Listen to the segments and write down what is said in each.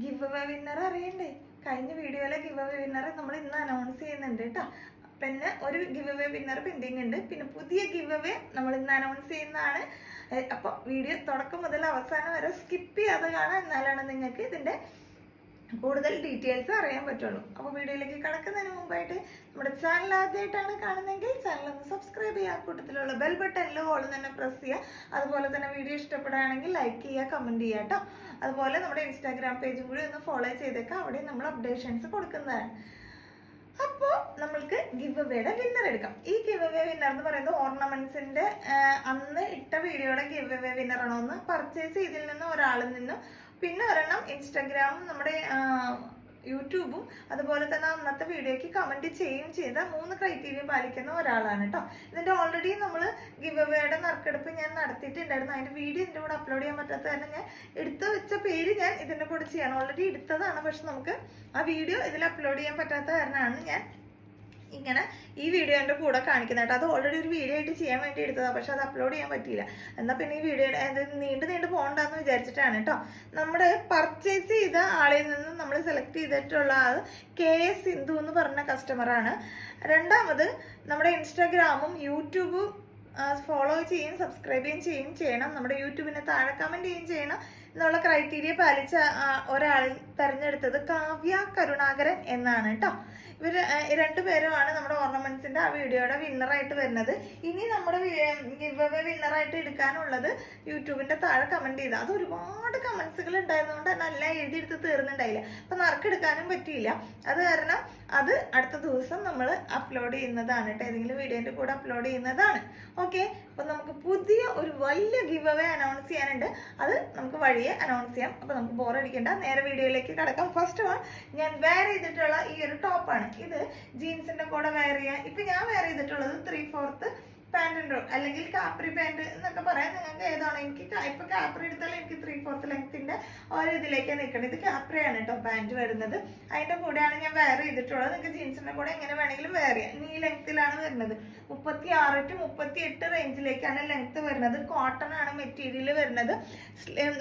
Give away winner അറിയണ്ടേ? കഴിഞ്ഞ വീഡിയോയിലെ ഗിവ് അവേ വിന്നർ നമ്മൾ ഇന്ന് അനൗൺസ് ചെയ്യുന്നുണ്ട് കേട്ടോ. പിന്നെ ഒരു ഗിവ് അവേ വിന്നർ പെൻഡിങ് ഉണ്ട്. പിന്നെ പുതിയ ഗിവ് അവേ നമ്മൾ ഇന്ന് അനൗൺസ് ചെയ്യുന്നതാണ്. അപ്പോൾ വീഡിയോ തുടക്കം മുതൽ അവസാനം വരെ സ്കിപ്പ് ചെയ്യാതെ കാണാം. എന്നാലാണ് നിങ്ങൾക്ക് ഇതിൻ്റെ കൂടുതൽ ഡീറ്റെയിൽസ് അറിയാൻ പറ്റുള്ളൂ. അപ്പോൾ വീഡിയോയിലേക്ക് കടക്കുന്നതിന് മുമ്പായിട്ട് നമ്മുടെ ചാനൽ ആദ്യമായിട്ടാണ് കാണുന്നതെങ്കിൽ ചാനൽ ഒന്ന് സബ്സ്ക്രൈബ് ചെയ്യുക. കൂട്ടത്തിലുള്ള ബെൽ ബട്ടണിൽ ഓൾ തന്നെ പ്രസ് ചെയ്യുക. അതുപോലെ തന്നെ വീഡിയോ ഇഷ്ടപ്പെടുകയാണെങ്കിൽ ലൈക്ക് ചെയ്യുക, കമൻറ്റ് ചെയ്യുക കേട്ടോ. അതുപോലെ നമ്മുടെ ഇൻസ്റ്റാഗ്രാം പേജും കൂടി ഒന്ന് ഫോളോ ചെയ്തേക്കാം. അവിടെ നമ്മൾ അപ്ഡേഷൻസ് കൊടുക്കുന്നതാണ്. അപ്പോൾ നമ്മൾക്ക് ഗിവ് അവേയുടെ വിന്നർ എടുക്കാം. ഈ ഗിവ് അവേ വിന്നർ എന്ന് പറയുന്നത് ഓർണമെന്റ്സിന്റെ അന്ന് ഇട്ട വീഡിയോയുടെ ഗിവ് അവേ വിന്നർ ആണോ എന്ന് പർച്ചേസ് ചെയ്തതിൽ നിന്നും ഒരാളിൽ നിന്നും, പിന്നെ ഒരെണ്ണം ഇൻസ്റ്റാഗ്രാമും നമ്മുടെ യൂട്യൂബും അതുപോലെ തന്നെ അന്നത്തെ വീഡിയോയ്ക്ക് കമന്റ് ചെയ്യുകയും ചെയ്ത 3 ക്രൈറ്റീരിയ പാലിക്കുന്ന ഒരാളാണ് കേട്ടോ. ഇതിന്റെ ഓൾറെഡി നമ്മൾ ഗിവ് അവേയുടെ നറുക്കെടുപ്പ് ഞാൻ നടത്തിയിട്ടുണ്ടായിരുന്നു. അതിന്റെ വീഡിയോ ഇതിന്റെ കൂടെ അപ്ലോഡ് ചെയ്യാൻ പറ്റാത്ത കാരണം ഞാൻ എടുത്തു വെച്ച പേര് ഞാൻ ഇതിന്റെ കൂടെ ചെയ്യണം. ഓൾറെഡി എടുത്തതാണ്, പക്ഷെ നമുക്ക് ആ വീഡിയോ ഇതിൽ അപ്ലോഡ് ചെയ്യാൻ പറ്റാത്ത കാരണമാണ് ഞാൻ ഇങ്ങനെ ഈ വീഡിയോന്റെ കൂടെ കാണിക്കുന്നത് കേട്ടോ. അത് ഓൾറെഡി ഒരു വീഡിയോ ആയിട്ട് ചെയ്യാൻ വേണ്ടി എടുത്തതാണ്, പക്ഷെ അത് അപ്ലോഡ് ചെയ്യാൻ പറ്റിയില്ല. എന്നാൽ പിന്നെ ഈ വീഡിയോ നീണ്ടു പോകണ്ടെന്ന് വിചാരിച്ചിട്ടാണ് കേട്ടോ. നമ്മുടെ പർച്ചേസ് ചെയ്ത ആളിൽ നിന്ന് നമ്മൾ സെലക്ട് ചെയ്തിട്ടുള്ള ആൾ KS സിന്ധു എന്ന് പറഞ്ഞ കസ്റ്റമറാണ്. രണ്ടാമത് നമ്മുടെ ഇൻസ്റ്റാഗ്രാമും യൂട്യൂബും ഫോളോ ചെയ്യും, സബ്സ്ക്രൈബ് ചെയ്യുകയും ചെയ്യണം. നമ്മുടെ യൂട്യൂബിന് താഴെ കമന്റ് ചെയ്യുകയും ചെയ്യണം എന്നുള്ള ക്രൈറ്റീരിയ പാലിച്ച ഒരാളിൽ തെരഞ്ഞെടുത്തത് കാവ്യ കരുണാകരൻ എന്നാണ് കേട്ടോ. ഇവർ രണ്ടുപേരുമാണ് നമ്മുടെ ഓർണമെന്റ്സിന്റെ ആ വീഡിയോയുടെ വിന്നറായിട്ട് വരുന്നത്. ഇനി നമ്മുടെ ഗിവ് അവേ വിന്നറായിട്ട് എടുക്കാനുള്ളത് യൂട്യൂബിന്റെ താഴെ കമന്റ് ചെയ്ത, അത് ഒരുപാട് കമന്റ്സുകൾ ഉണ്ടായിരുന്നതുകൊണ്ട് തന്നെ എല്ലാം എഴുതിയെടുത്ത് തീർന്നുണ്ടായില്ല. അപ്പൊ നറുക്കെടുക്കാനും പറ്റിയില്ല. അത് കാരണം അത് അടുത്ത ദിവസം നമ്മൾ അപ്ലോഡ് ചെയ്യുന്നതാണ് കേട്ടോ. ഏതെങ്കിലും വീഡിയോന്റെ കൂടെ അപ്ലോഡ് ചെയ്യുന്നതാണ്. ഓക്കെ, അപ്പൊ നമുക്ക് പുതിയ ഒരു വലിയ ഗിവ് അവേ അനൗൺസ് ചെയ്യാനുണ്ട്. അത് നമുക്ക് വഴിയെ അനൗൺസ് ചെയ്യാം. അപ്പൊ നമുക്ക് ബോറടിക്കണ്ട, നേരെ വീഡിയോയിലേക്ക് കടക്കാം. ഫസ്റ്റ് വൺ, ഞാൻ വെയർ ചെയ്തിട്ടുള്ള ഈ ഒരു ടോപ്പാണ്. ഇത് ജീൻസിന്റെ കൂടെ വെയർ ചെയ്യാൻ. ഇപ്പൊ ഞാൻ വെയർ ചെയ്തിട്ടുള്ളത് 3/4 പാന്റ് ആൻഡ് റോൾ അല്ലെങ്കിൽ കാപ്രി പാന്റ് എന്നൊക്കെ പറയാം. നിങ്ങൾക്ക് ഏതാണ്? എനിക്ക് ഇപ്പൊ കാപ്രി എടുത്താൽ എനിക്ക് 3/4 ലെങ്ത്തിന്റെ ഓരോ ഇതിലേക്ക് നിൽക്കണം. ഇത് കാപ്രിയാണ് കേട്ടോ പാന്റ് വരുന്നത്. അതിന്റെ കൂടെയാണ് ഞാൻ വെയർ ചെയ്തിട്ടുള്ളത്. നിങ്ങൾക്ക് ജീൻസിന്റെ കൂടെ എങ്ങനെ വേണമെങ്കിലും വെയർ ചെയ്യാം. ഈ ലെങ്ത്തിലാണ് വരുന്നത്. 36 to 38 റേഞ്ചിലേക്കാണ് ലെങ്ത് വരുന്നത്. കോട്ടൺ ആണ് മെറ്റീരിയൽ വരുന്നത്.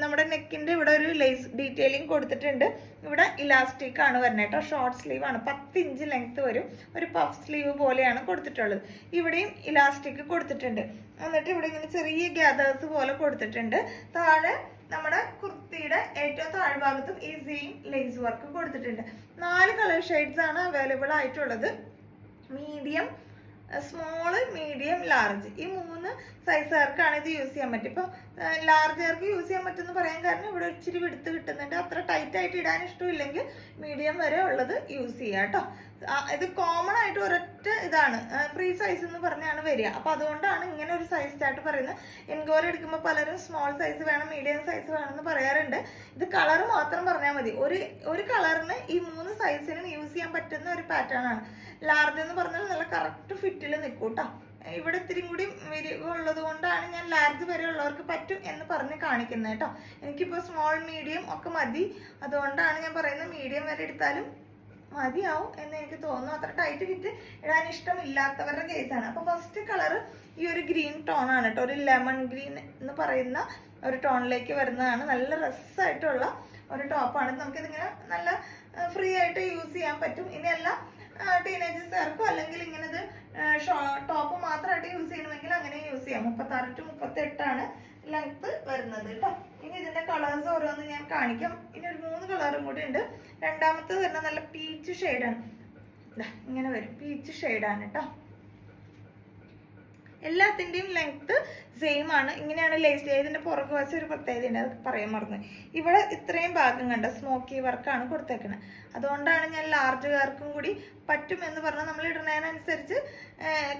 നമ്മുടെ നെക്കിന്റെ ഇവിടെ ഒരു ലേസ് ഡീറ്റെയിലിംഗ് കൊടുത്തിട്ടുണ്ട്. ഇവിടെ ഇലാസ്റ്റിക് ആണ് വരുന്നത് കേട്ടോ. ഷോർട്ട് സ്ലീവ് ആണ്. 10 ഇഞ്ച് ലെങ്ത് വരും. ഒരു പഫ് സ്ലീവ് പോലെയാണ് കൊടുത്തിട്ടുള്ളത്. ഇവിടെയും ഇലാസ്റ്റിക് കൊടുത്തിട്ടുണ്ട്. എന്നിട്ട് ഇവിടെ ഇങ്ങനെ ചെറിയ ഗ്യാദേഴ്സ് പോലെ കൊടുത്തിട്ടുണ്ട്. താഴെ നമ്മുടെ കുർത്തിയുടെ ഏറ്റവും താഴ്ഭാഗത്തും ഈ സെയിം ലേസ് വർക്ക് കൊടുത്തിട്ടുണ്ട്. 4 കളർ ഷെയ്ഡ്സ് ആണ് അവൈലബിൾ ആയിട്ടുള്ളത്. മീഡിയം, സ്മോള്, മീഡിയം, ലാർജ്, ഈ 3 സൈസുകാർക്കാണ് ഇത് യൂസ് ചെയ്യാൻ പറ്റും. ഇപ്പൊ ലാർജുകാർക്ക് യൂസ് ചെയ്യാൻ പറ്റുമെന്ന് പറയാൻ കാരണം ഇവിടെ ഇച്ചിരി വിടുത്ത് കിട്ടുന്നുണ്ട്. അത്ര ടൈറ്റ് ആയിട്ട് ഇടാൻ ഇഷ്ടമില്ലെങ്കിൽ മീഡിയം വരെ ഉള്ളത് യൂസ് ചെയ്യാം കേട്ടോ. ഇത് കോമൺ ആയിട്ട് ഒരൊറ്റ ഇതാണ്, ഫ്രീ സൈസ് എന്ന് പറഞ്ഞാണ് വരിക. അപ്പൊ അതുകൊണ്ടാണ് ഇങ്ങനെ ഒരു സൈസ് ചാർട്ട് പറയുന്നത്. എൻക്വയറി എടുക്കുമ്പോൾ പലരും സ്മോൾ സൈസ് വേണം, മീഡിയം സൈസ് വേണമെന്ന് പറയാറുണ്ട്. ഇത് കളർ മാത്രം പറഞ്ഞാൽ മതി. ഒരു കളറിന് ഈ 3 സൈസിനും യൂസ് ചെയ്യാൻ പറ്റുന്ന ഒരു പാറ്റേൺ ആണ്. ലാർജ് എന്ന് പറഞ്ഞാൽ നല്ല കറക്റ്റ് ഫിറ്റിൽ നിൽക്കും കേട്ടോ. ഇവിടെ ഇത്തിരി കൂടി വിരിവുള്ളത് കൊണ്ടാണ് ഞാൻ ലാർജ് വരെ ഉള്ളവർക്ക് പറ്റും എന്ന് പറഞ്ഞ് കാണിക്കുന്നത് കേട്ടോ. എനിക്കിപ്പോൾ സ്മോൾ, മീഡിയം ഒക്കെ മതി. അതുകൊണ്ടാണ് ഞാൻ പറയുന്നത് മീഡിയം വരെ എടുത്താലും മതിയാവും എന്ന് എനിക്ക് തോന്നുന്നു. അത്ര ടൈറ്റ് ഫിറ്റ് ഇടാൻ ഇഷ്ടമില്ലാത്തവരുടെ കേസാണ്. അപ്പൊ ഫസ്റ്റ് കളർ ഈ ഒരു ഗ്രീൻ ടോൺ ആണ് കേട്ടോ. ഒരു ലെമൺ ഗ്രീൻ എന്ന് പറയുന്ന ഒരു ടോണിലേക്ക് വരുന്നതാണ്. നല്ല രസമായിട്ടുള്ള ഒരു ടോപ്പാണ്. നമുക്കിതിങ്ങനെ നല്ല ഫ്രീ ആയിട്ട് യൂസ് ചെയ്യാൻ പറ്റും. ഇനിയെല്ലാം ടീനേജേഴ്സുകാർക്കും അല്ലെങ്കിൽ ഇങ്ങനെ ഇത് ടോപ്പ് മാത്രമായിട്ട് യൂസ് ചെയ്യണമെങ്കിൽ അങ്ങനെ യൂസ് ചെയ്യാം. 36 to 38 ആണ് ലെങ്ത് വരുന്നത് കേട്ടോ. ഇനി ഇതിന്റെ കളേഴ്സ് ഓരോന്ന് ഞാൻ കാണിക്കാം. ഇനി ഒരു 3 കളറും കൂടി ഉണ്ട്. രണ്ടാമത്തെ വരുന്നത് നല്ല പീച്ച് ഷെയ്ഡാണ്. ഇങ്ങനെ വരും, പീച്ച് ഷെയ്ഡാണ് കേട്ടോ. എല്ലാത്തിൻ്റെയും ലെങ്ത് സെയിം ആണ്. ഇങ്ങനെയാണ് ലേസ്. ഇതിന്റെ പുറകു വശം ഒരു പ്രത്യേകതയുണ്ട്, അത് പറയാൻ മറന്നു. ഇവിടെ ഇത്രയും ഭാഗം കണ്ട സ്മോക്കി വർക്കാണ് കൊടുത്തേക്കുന്നത്. അതുകൊണ്ടാണ് ഞാൻ ലാർജുകാർക്കും കൂടി പറ്റും എന്ന് പറഞ്ഞാൽ നമ്മൾ ഇടുന്നതിനനുസരിച്ച്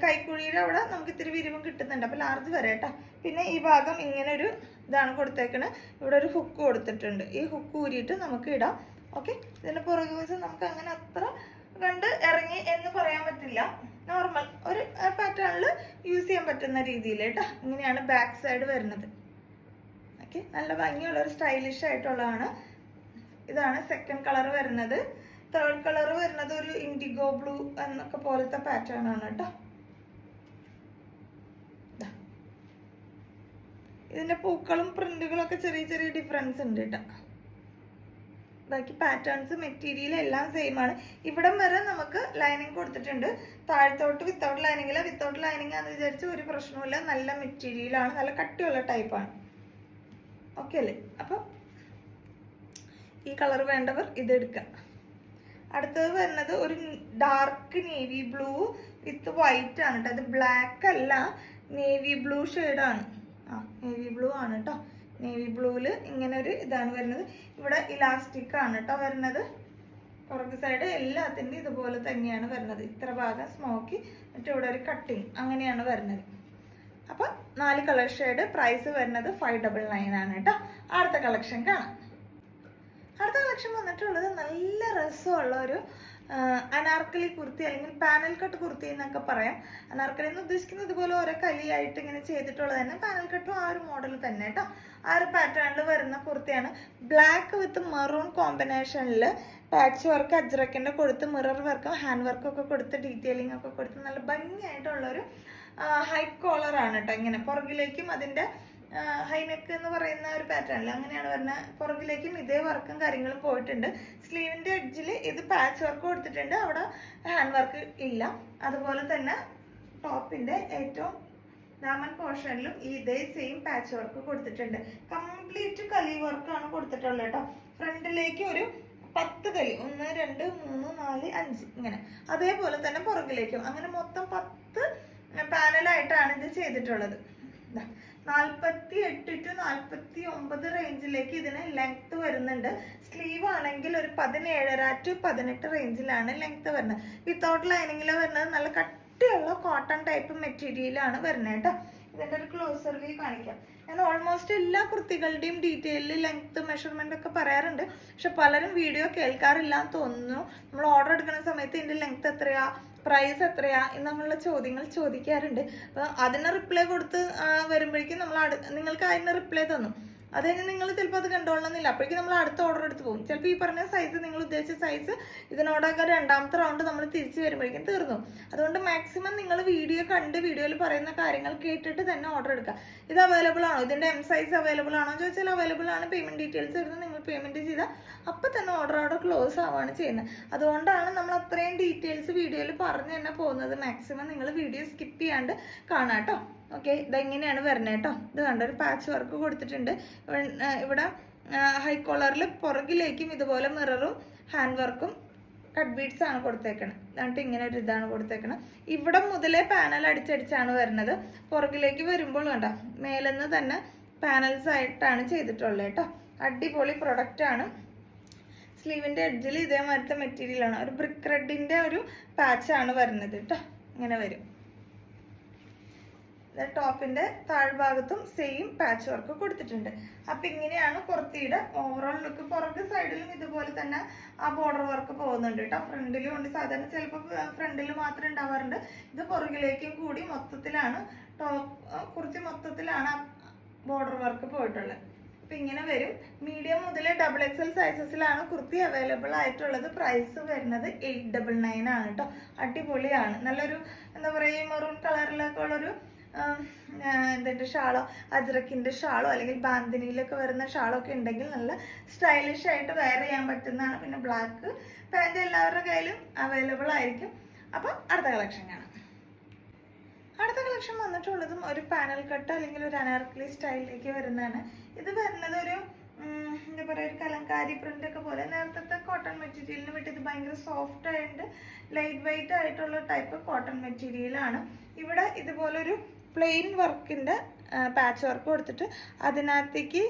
കൈക്കുഴിയുടെ അവിടെ നമുക്ക് ഇത്തിരി വിരിവും കിട്ടുന്നുണ്ട്. അപ്പൊ ലാർജ് വരെ കേട്ടോ. പിന്നെ ഈ ഭാഗം ഇങ്ങനെ ഒരു ഇതാണ് കൊടുത്തേക്കുന്നത്. ഇവിടെ ഒരു ഹുക്ക് കൊടുത്തിട്ടുണ്ട്. ഈ ഹുക്ക് ഊരിയിട്ട് നമുക്ക് ഇടാം. ഓക്കെ, ഇതിന്റെ പുറകു വശം നമുക്ക് അങ്ങനെ അത്ര കണ്ട് ഇറങ്ങി എന്ന് പറയാൻ പറ്റില്ല. നോർമൽ ഒരു പാറ്റേണിൽ യൂസ് ചെയ്യാൻ പറ്റുന്ന രീതിയിൽ കേട്ടോ. ഇങ്ങനെയാണ് ബാക്ക് സൈഡ് വരുന്നത്. ഓക്കെ, നല്ല ഭംഗിയുള്ള ഒരു സ്റ്റൈലിഷ് ആയിട്ടുള്ളതാണ്. ഇതാണ് സെക്കൻഡ് കളർ വരുന്നത്. തേർഡ് കളർ വരുന്നത് ഒരു ഇൻഡിഗോ ബ്ലൂ എന്നൊക്കെ പോലത്തെ പാറ്റേൺ ആണ് കേട്ടോ. ഇതിന്റെ പൂക്കളും പ്രിന്റുകളും ഒക്കെ ചെറിയ ചെറിയ ഡിഫറൻസ് ഉണ്ട് കേട്ടോ. ബാക്കി പാറ്റേൺസ് മെറ്റീരിയൽ എല്ലാം സെയിം ആണ്. ഇവിടം വരെ നമുക്ക് ലൈനിങ് കൊടുത്തിട്ടുണ്ട്. താഴത്തോട്ട് വിത്തൗട്ട് ലൈനിങ്ങില്ല. വിത്തൗട്ട് ലൈനിങ് ആണെന്ന് വിചാരിച്ച് ഒരു പ്രശ്നവുമില്ല. നല്ല മെറ്റീരിയലാണ്, നല്ല കട്ടിയുള്ള ടൈപ്പാണ്. ഓക്കെ അല്ലേ? അപ്പോൾ ഈ കളർ വേണ്ടവർ ഇതെടുക്കാം. അടുത്തത് വരുന്നത് ഒരു ഡാർക്ക് നേവി ബ്ലൂ വിത്ത് വൈറ്റ് ആണ് കേട്ടോ. അത് ബ്ലാക്ക് അല്ല, നേവി ബ്ലൂ ഷെയ്ഡാണ്. നേവി ബ്ലൂ ആണ് കേട്ടോ. നേവി ബ്ലൂവിൽ ഇങ്ങനെ ഒരു ഇതാണ് വരുന്നത്. ഇവിടെ ഇലാസ്റ്റിക് ആണ് കേട്ടോ വരുന്നത്. പുറകു സൈഡ് എല്ലാത്തിൻ്റെ ഇതുപോലെ തന്നെയാണ് വരുന്നത്. ഇത്ര ഭാഗം സ്മോക്കി, എന്നിട്ട് ഇവിടെ ഒരു കട്ടിങ്, അങ്ങനെയാണ് വരുന്നത്. അപ്പോൾ 4 കളർ ഷെയ്ഡ്. പ്രൈസ് വരുന്നത് 599 ആണ് കേട്ടോ. അടുത്ത കളക്ഷൻ കാണാം. അടുത്ത കളക്ഷൻ വന്നിട്ടുള്ളത് നല്ല രസമുള്ള ഒരു അനാർക്കലി കുർത്തി അല്ലെങ്കിൽ പാനൽ കട്ട് കുർത്തി എന്നൊക്കെ പറയാം. അനാർക്കലി എന്ന് ഉദ്ദേശിക്കുന്നത് ഇതുപോലെ ഓരോ കലിയായിട്ട് ഇങ്ങനെ ചെയ്തിട്ടുള്ളത് തന്നെ. പാനൽ കട്ടും ആ ഒരു മോഡൽ തന്നെ കേട്ടോ. ആ ഒരു പാറ്റേണിൽ വരുന്ന കുർത്തിയാണ്. ബ്ലാക്ക് വിത്ത് മെറൂൺ കോമ്പിനേഷനിൽ പാച്ച് വർക്ക് അജ്രക്കിൻ്റെ കൊടുത്ത് മിറർ വർക്കും ഹാൻഡ് വർക്കും ഒക്കെ കൊടുത്ത് ഡീറ്റെയിലിംഗ് ഒക്കെ കൊടുത്ത് നല്ല ഭംഗിയായിട്ടുള്ളൊരു ഹൈ കോളറാണ് കേട്ടോ. ഇങ്ങനെ പുറകിലേക്കും അതിൻ്റെ ഹൈനെക്ക് എന്ന് പറയുന്ന ഒരു പാറ്റേണിൽ അങ്ങനെയാണ് വരുന്നത്. പുറകിലേക്കും ഇതേ വർക്കും കാര്യങ്ങളും പോയിട്ടുണ്ട്. സ്ലീവിൻ്റെ എഡ്ജിൽ ഇത് പാച്ച് വർക്ക് കൊടുത്തിട്ടുണ്ട്, അവിടെ ഹാൻഡ് വർക്ക് ഇല്ല. അതുപോലെ തന്നെ ടോപ്പിൻ്റെ ഏറ്റവും ദാമൻ പോർഷനിലും ഇതേ സെയിം പാച്ച് വർക്ക് കൊടുത്തിട്ടുണ്ട്. കംപ്ലീറ്റ് കലി വർക്കാണ് കൊടുത്തിട്ടുള്ളത് കേട്ടോ. ഫ്രണ്ടിലേക്ക് ഒരു 10 കലി, 1 2 3 4 5 ഇങ്ങനെ, അതേപോലെ തന്നെ പുറകിലേക്കും അങ്ങനെ മൊത്തം 10 പാനലായിട്ടാണ് ഇത് ചെയ്തിട്ടുള്ളത്. 48 to 49 റേഞ്ചിലേക്ക് ഇതിന് ലെങ്ത് വരുന്നുണ്ട്. സ്ലീവ് ആണെങ്കിൽ ഒരു 17.5 to 18 റേഞ്ചിലാണ് ലെങ്ത് വരുന്നത്. വിത്തൗട്ട് ലൈനിങ്ങിൽ വരുന്നത് നല്ല കട്ടിയുള്ള കോട്ടൺ ടൈപ്പ് മെറ്റീരിയലാണ് വരുന്നത് കേട്ടോ. ഇതിൻ്റെ ഒരു ക്ലോസർ വ്യൂ കാണിക്കാം. ഞാൻ ഓൾമോസ്റ്റ് എല്ലാ കുർത്തികളുടെയും ഡീറ്റെയിലിൽ ലെങ്ത് മെഷർമെൻ്റ് ഒക്കെ പറയാറുണ്ട്. പക്ഷെ പലരും വീഡിയോ കേൾക്കാറില്ല എന്ന് തോന്നുന്നു. നമ്മൾ ഓർഡർ എടുക്കുന്ന സമയത്ത് ഇതിൻ്റെ ലെങ്ത് എത്രയാ, പ്രൈസ് എത്രയാ എന്നുള്ള ചോദ്യങ്ങൾ ചോദിക്കാറുണ്ട്. അപ്പോൾ അതിന് റിപ്ലൈ കൊടുത്ത് വരുമ്പോഴേക്കും നിങ്ങൾക്ക് അതിന് റിപ്ലൈ തന്നു. അത് കഴിഞ്ഞ് നിങ്ങൾ ചിലപ്പോൾ അത് കണ്ടോളണമെന്നില്ല. അപ്പോഴേക്കും നമ്മൾ അടുത്ത ഓർഡർ എടുത്ത് പോകും. ചിലപ്പോൾ ഈ പറഞ്ഞ സൈസ്, നിങ്ങൾ ഉദ്ദേശിച്ച സൈസ് ഇതിനോടൊക്കെ രണ്ടാമത്തെ റൗണ്ട് നമ്മൾ തിരിച്ച് വരുമ്പോഴേക്കും തീർന്നു. അതുകൊണ്ട് മാക്സിമം നിങ്ങൾ വീഡിയോ കണ്ട് വീഡിയോയിൽ പറയുന്ന കാര്യങ്ങൾ കേട്ടിട്ട് തന്നെ ഓർഡർ എടുക്കുക. ഇത് അവൈലബിൾ ആണോ, ഇതിൻ്റെ എം സൈസ് അവൈലബിൾ ആണോ എന്ന് ചോദിച്ചാൽ അവൈലബിൾ ആണ്. പേയ്മെൻറ്റ് ഡീറ്റെയിൽസ് വരുന്നത് നിങ്ങൾ പേയ്മെൻറ്റ് ചെയ്താൽ അപ്പോൾ തന്നെ ഓർഡർ അവിടെ ക്ലോസ് ആവുകയാണ് ചെയ്യുന്നത്. അതുകൊണ്ടാണ് നമ്മൾ അത്രയും ഡീറ്റെയിൽസ് വീഡിയോയിൽ പറഞ്ഞു തന്നെ പോകുന്നത്. മാക്സിമം നിങ്ങൾ വീഡിയോ സ്കിപ്പ് ചെയ്യാണ്ട് കാണാം കേട്ടോ. ഓക്കെ, ഇതെങ്ങനെയാണ് വരുന്നത് കേട്ടോ. ഇത് കണ്ട ഒരു പാച്ച് വർക്ക് കൊടുത്തിട്ടുണ്ട്. ഇവിടെ ഹൈ കോളറിൽ പുറകിലേക്കും ഇതുപോലെ മിററും ഹാൻഡ് വർക്കും കട്ട് ബീഡ്സ് ആണ് കൊടുത്തേക്കണം. എന്നിട്ട് ഇങ്ങനെ ഒരു ഇതാണ് കൊടുത്തേക്കണം. ഇവിടെ മുതലേ പാനൽ അടിച്ചടിച്ചാണ് വരുന്നത്. പുറകിലേക്ക് വരുമ്പോൾ കണ്ട മേലെന്ന് തന്നെ പാനൽസ് ആയിട്ടാണ് ചെയ്തിട്ടുള്ളത് കേട്ടോ. അടിപൊളി പ്രൊഡക്റ്റ് ആണ്. സ്ലീവിൻ്റെ എഡ്ജിൽ ഇതേമാതിരത്തെ മെറ്റീരിയലാണ്. ഒരു ബ്രിക്ക് റെഡിൻ്റെ ഒരു പാച്ചാണ് വരുന്നത് കേട്ടോ. ഇങ്ങനെ വരും. ടോപ്പിൻ്റെ താഴ്ഭാഗത്തും സെയിം പാച്ച് വർക്ക് കൊടുത്തിട്ടുണ്ട്. അപ്പം ഇങ്ങനെയാണ് കുർത്തിയുടെ ഓവറോൾ ലുക്ക്. പുറകെ സൈഡിലും ഇതുപോലെ തന്നെ ആ ബോർഡർ വർക്ക് പോകുന്നുണ്ട് കേട്ടോ. ഫ്രണ്ടിലും ഉണ്ട്. സാധാരണ ചിലപ്പോൾ ഫ്രണ്ടിൽ മാത്രമേ ഉണ്ടാവാറുണ്ട്. ഇത് പുറകിലേക്കും കൂടി മൊത്തത്തിലാണ് കുർത്തി മൊത്തത്തിലാണ് ബോർഡർ വർക്ക് പോയിട്ടുള്ളത്. അപ്പം ഇങ്ങനെ വരും. മീഡിയം മുതൽ XXL സൈസസിലാണ് കുർത്തി അവൈലബിൾ ആയിട്ടുള്ളത്. പ്രൈസ് വരുന്നത് 899 ആണ് കേട്ടോ. അടിപൊളിയാണ്. നല്ലൊരു എന്താ പറയുക, മെറൂൺ കളറിലൊക്കെ ഉള്ളൊരു എന്തിൻ്റെ ഷാളോ, അജ്രക്കിൻ്റെ ഷാളോ അല്ലെങ്കിൽ ബാന്തിനിയിലൊക്കെ വരുന്ന ഷാളോ ഒക്കെ ഉണ്ടെങ്കിൽ നല്ല സ്റ്റൈലിഷ് ആയിട്ട് വെയർ ചെയ്യാൻ പറ്റുന്നതാണ്. പിന്നെ ബ്ലാക്ക് പാൻറ് എല്ലാവരുടെ കയ്യിലും അവൈലബിൾ ആയിരിക്കും. അപ്പം അടുത്ത കളക്ഷൻ കാണാം. അടുത്ത കളക്ഷൻ വന്നിട്ടുള്ളതും ഒരു പാനൽ കട്ട് അല്ലെങ്കിൽ ഒരു അനാർക്കലി സ്റ്റൈലിലേക്ക് വരുന്നതാണ്. ഇത് വരുന്നത് ഒരു എന്താ പറയുക, ഒരു കലങ്കാരി പ്രിന്റ് ഒക്കെ പോലെ. നേരത്തെ കോട്ടൺ മെറ്റീരിയലിന് വിട്ട് ഇത് ഭയങ്കര സോഫ്റ്റ് ആയിട്ട് ലൈറ്റ് വെയിറ്റ് ആയിട്ടുള്ള ടൈപ്പ് കോട്ടൺ മെറ്റീരിയലാണ്. ഇവിടെ ഇതുപോലൊരു പ്ലെയിൻ വർക്കിൻ്റെ പാച്ച് വർക്ക് കൊടുത്തിട്ട് അതിനകത്തേക്ക്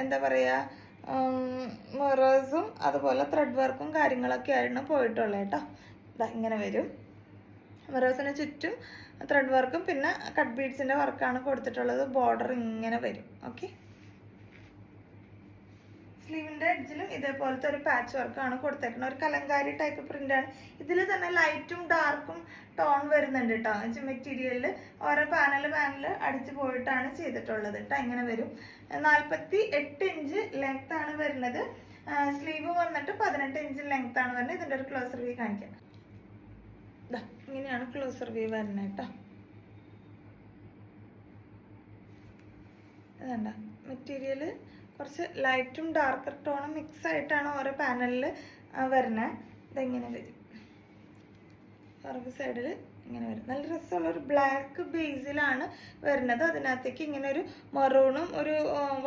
എന്താ പറയുക, മിറേഴ്സും അതുപോലെ ത്രെഡ് വർക്കും കാര്യങ്ങളൊക്കെ ആയിരുന്നു പോയിട്ടുള്ളത് കേട്ടോ. ഇങ്ങനെ വരും. മിറേഴ്സിന് ചുറ്റും ത്രെഡ് വർക്കും പിന്നെ കട്ട് ബീഡ്സിൻ്റെ വർക്കാണ് കൊടുത്തിട്ടുള്ളത്. ബോർഡർ ഇങ്ങനെ വരും. ഓക്കെ, സ്ലീവിൻ്റെ എഡ്ജിലും ഇതേപോലത്തെ ഒരു പാച്ച് വർക്കാണ് കൊടുത്തേക്കുന്നത്. ഒരു കലങ്കാരി ടൈപ്പ് പ്രിൻ്റാണ്. ഇതിൽ തന്നെ ലൈറ്റും ഡാർക്കും ടോൺ വരുന്നുണ്ട് കേട്ടോ. മെറ്റീരിയലിൽ ഓരോ പാനൽ അടിച്ച് പോയിട്ടാണ് ചെയ്തിട്ടുള്ളത് കേട്ടോ. ഇങ്ങനെ വരും. 48 ഇഞ്ച് ലെങ്ത് ആണ് വരുന്നത്. സ്ലീവ് വന്നിട്ട് 18 ഇഞ്ച് ലെങ്ത് ആണ് വരുന്നത്. ഇതിൻ്റെ ഒരു ക്ലോസർ വ്യൂ കാണിക്കാം. ഇങ്ങനെയാണ് ക്ലോസർ വ്യൂ വരുന്നത് കേട്ടോ. ഇതുണ്ട മെറ്റീരിയൽ കുറച്ച് ലൈറ്റും ഡാർക്കർ ടോണും മിക്സ് ആയിട്ടാണ് ഓരോ പാനലിൽ വരുന്നത്. ഇതെങ്ങനെ വരും, പുറകു സൈഡിൽ ഇങ്ങനെ വരും. നല്ല രസമുള്ളൊരു ബ്ലാക്ക് ബേസിലാണ് വരുന്നത്. അതിനകത്തേക്ക് ഇങ്ങനെ ഒരു മറൂണും ഒരു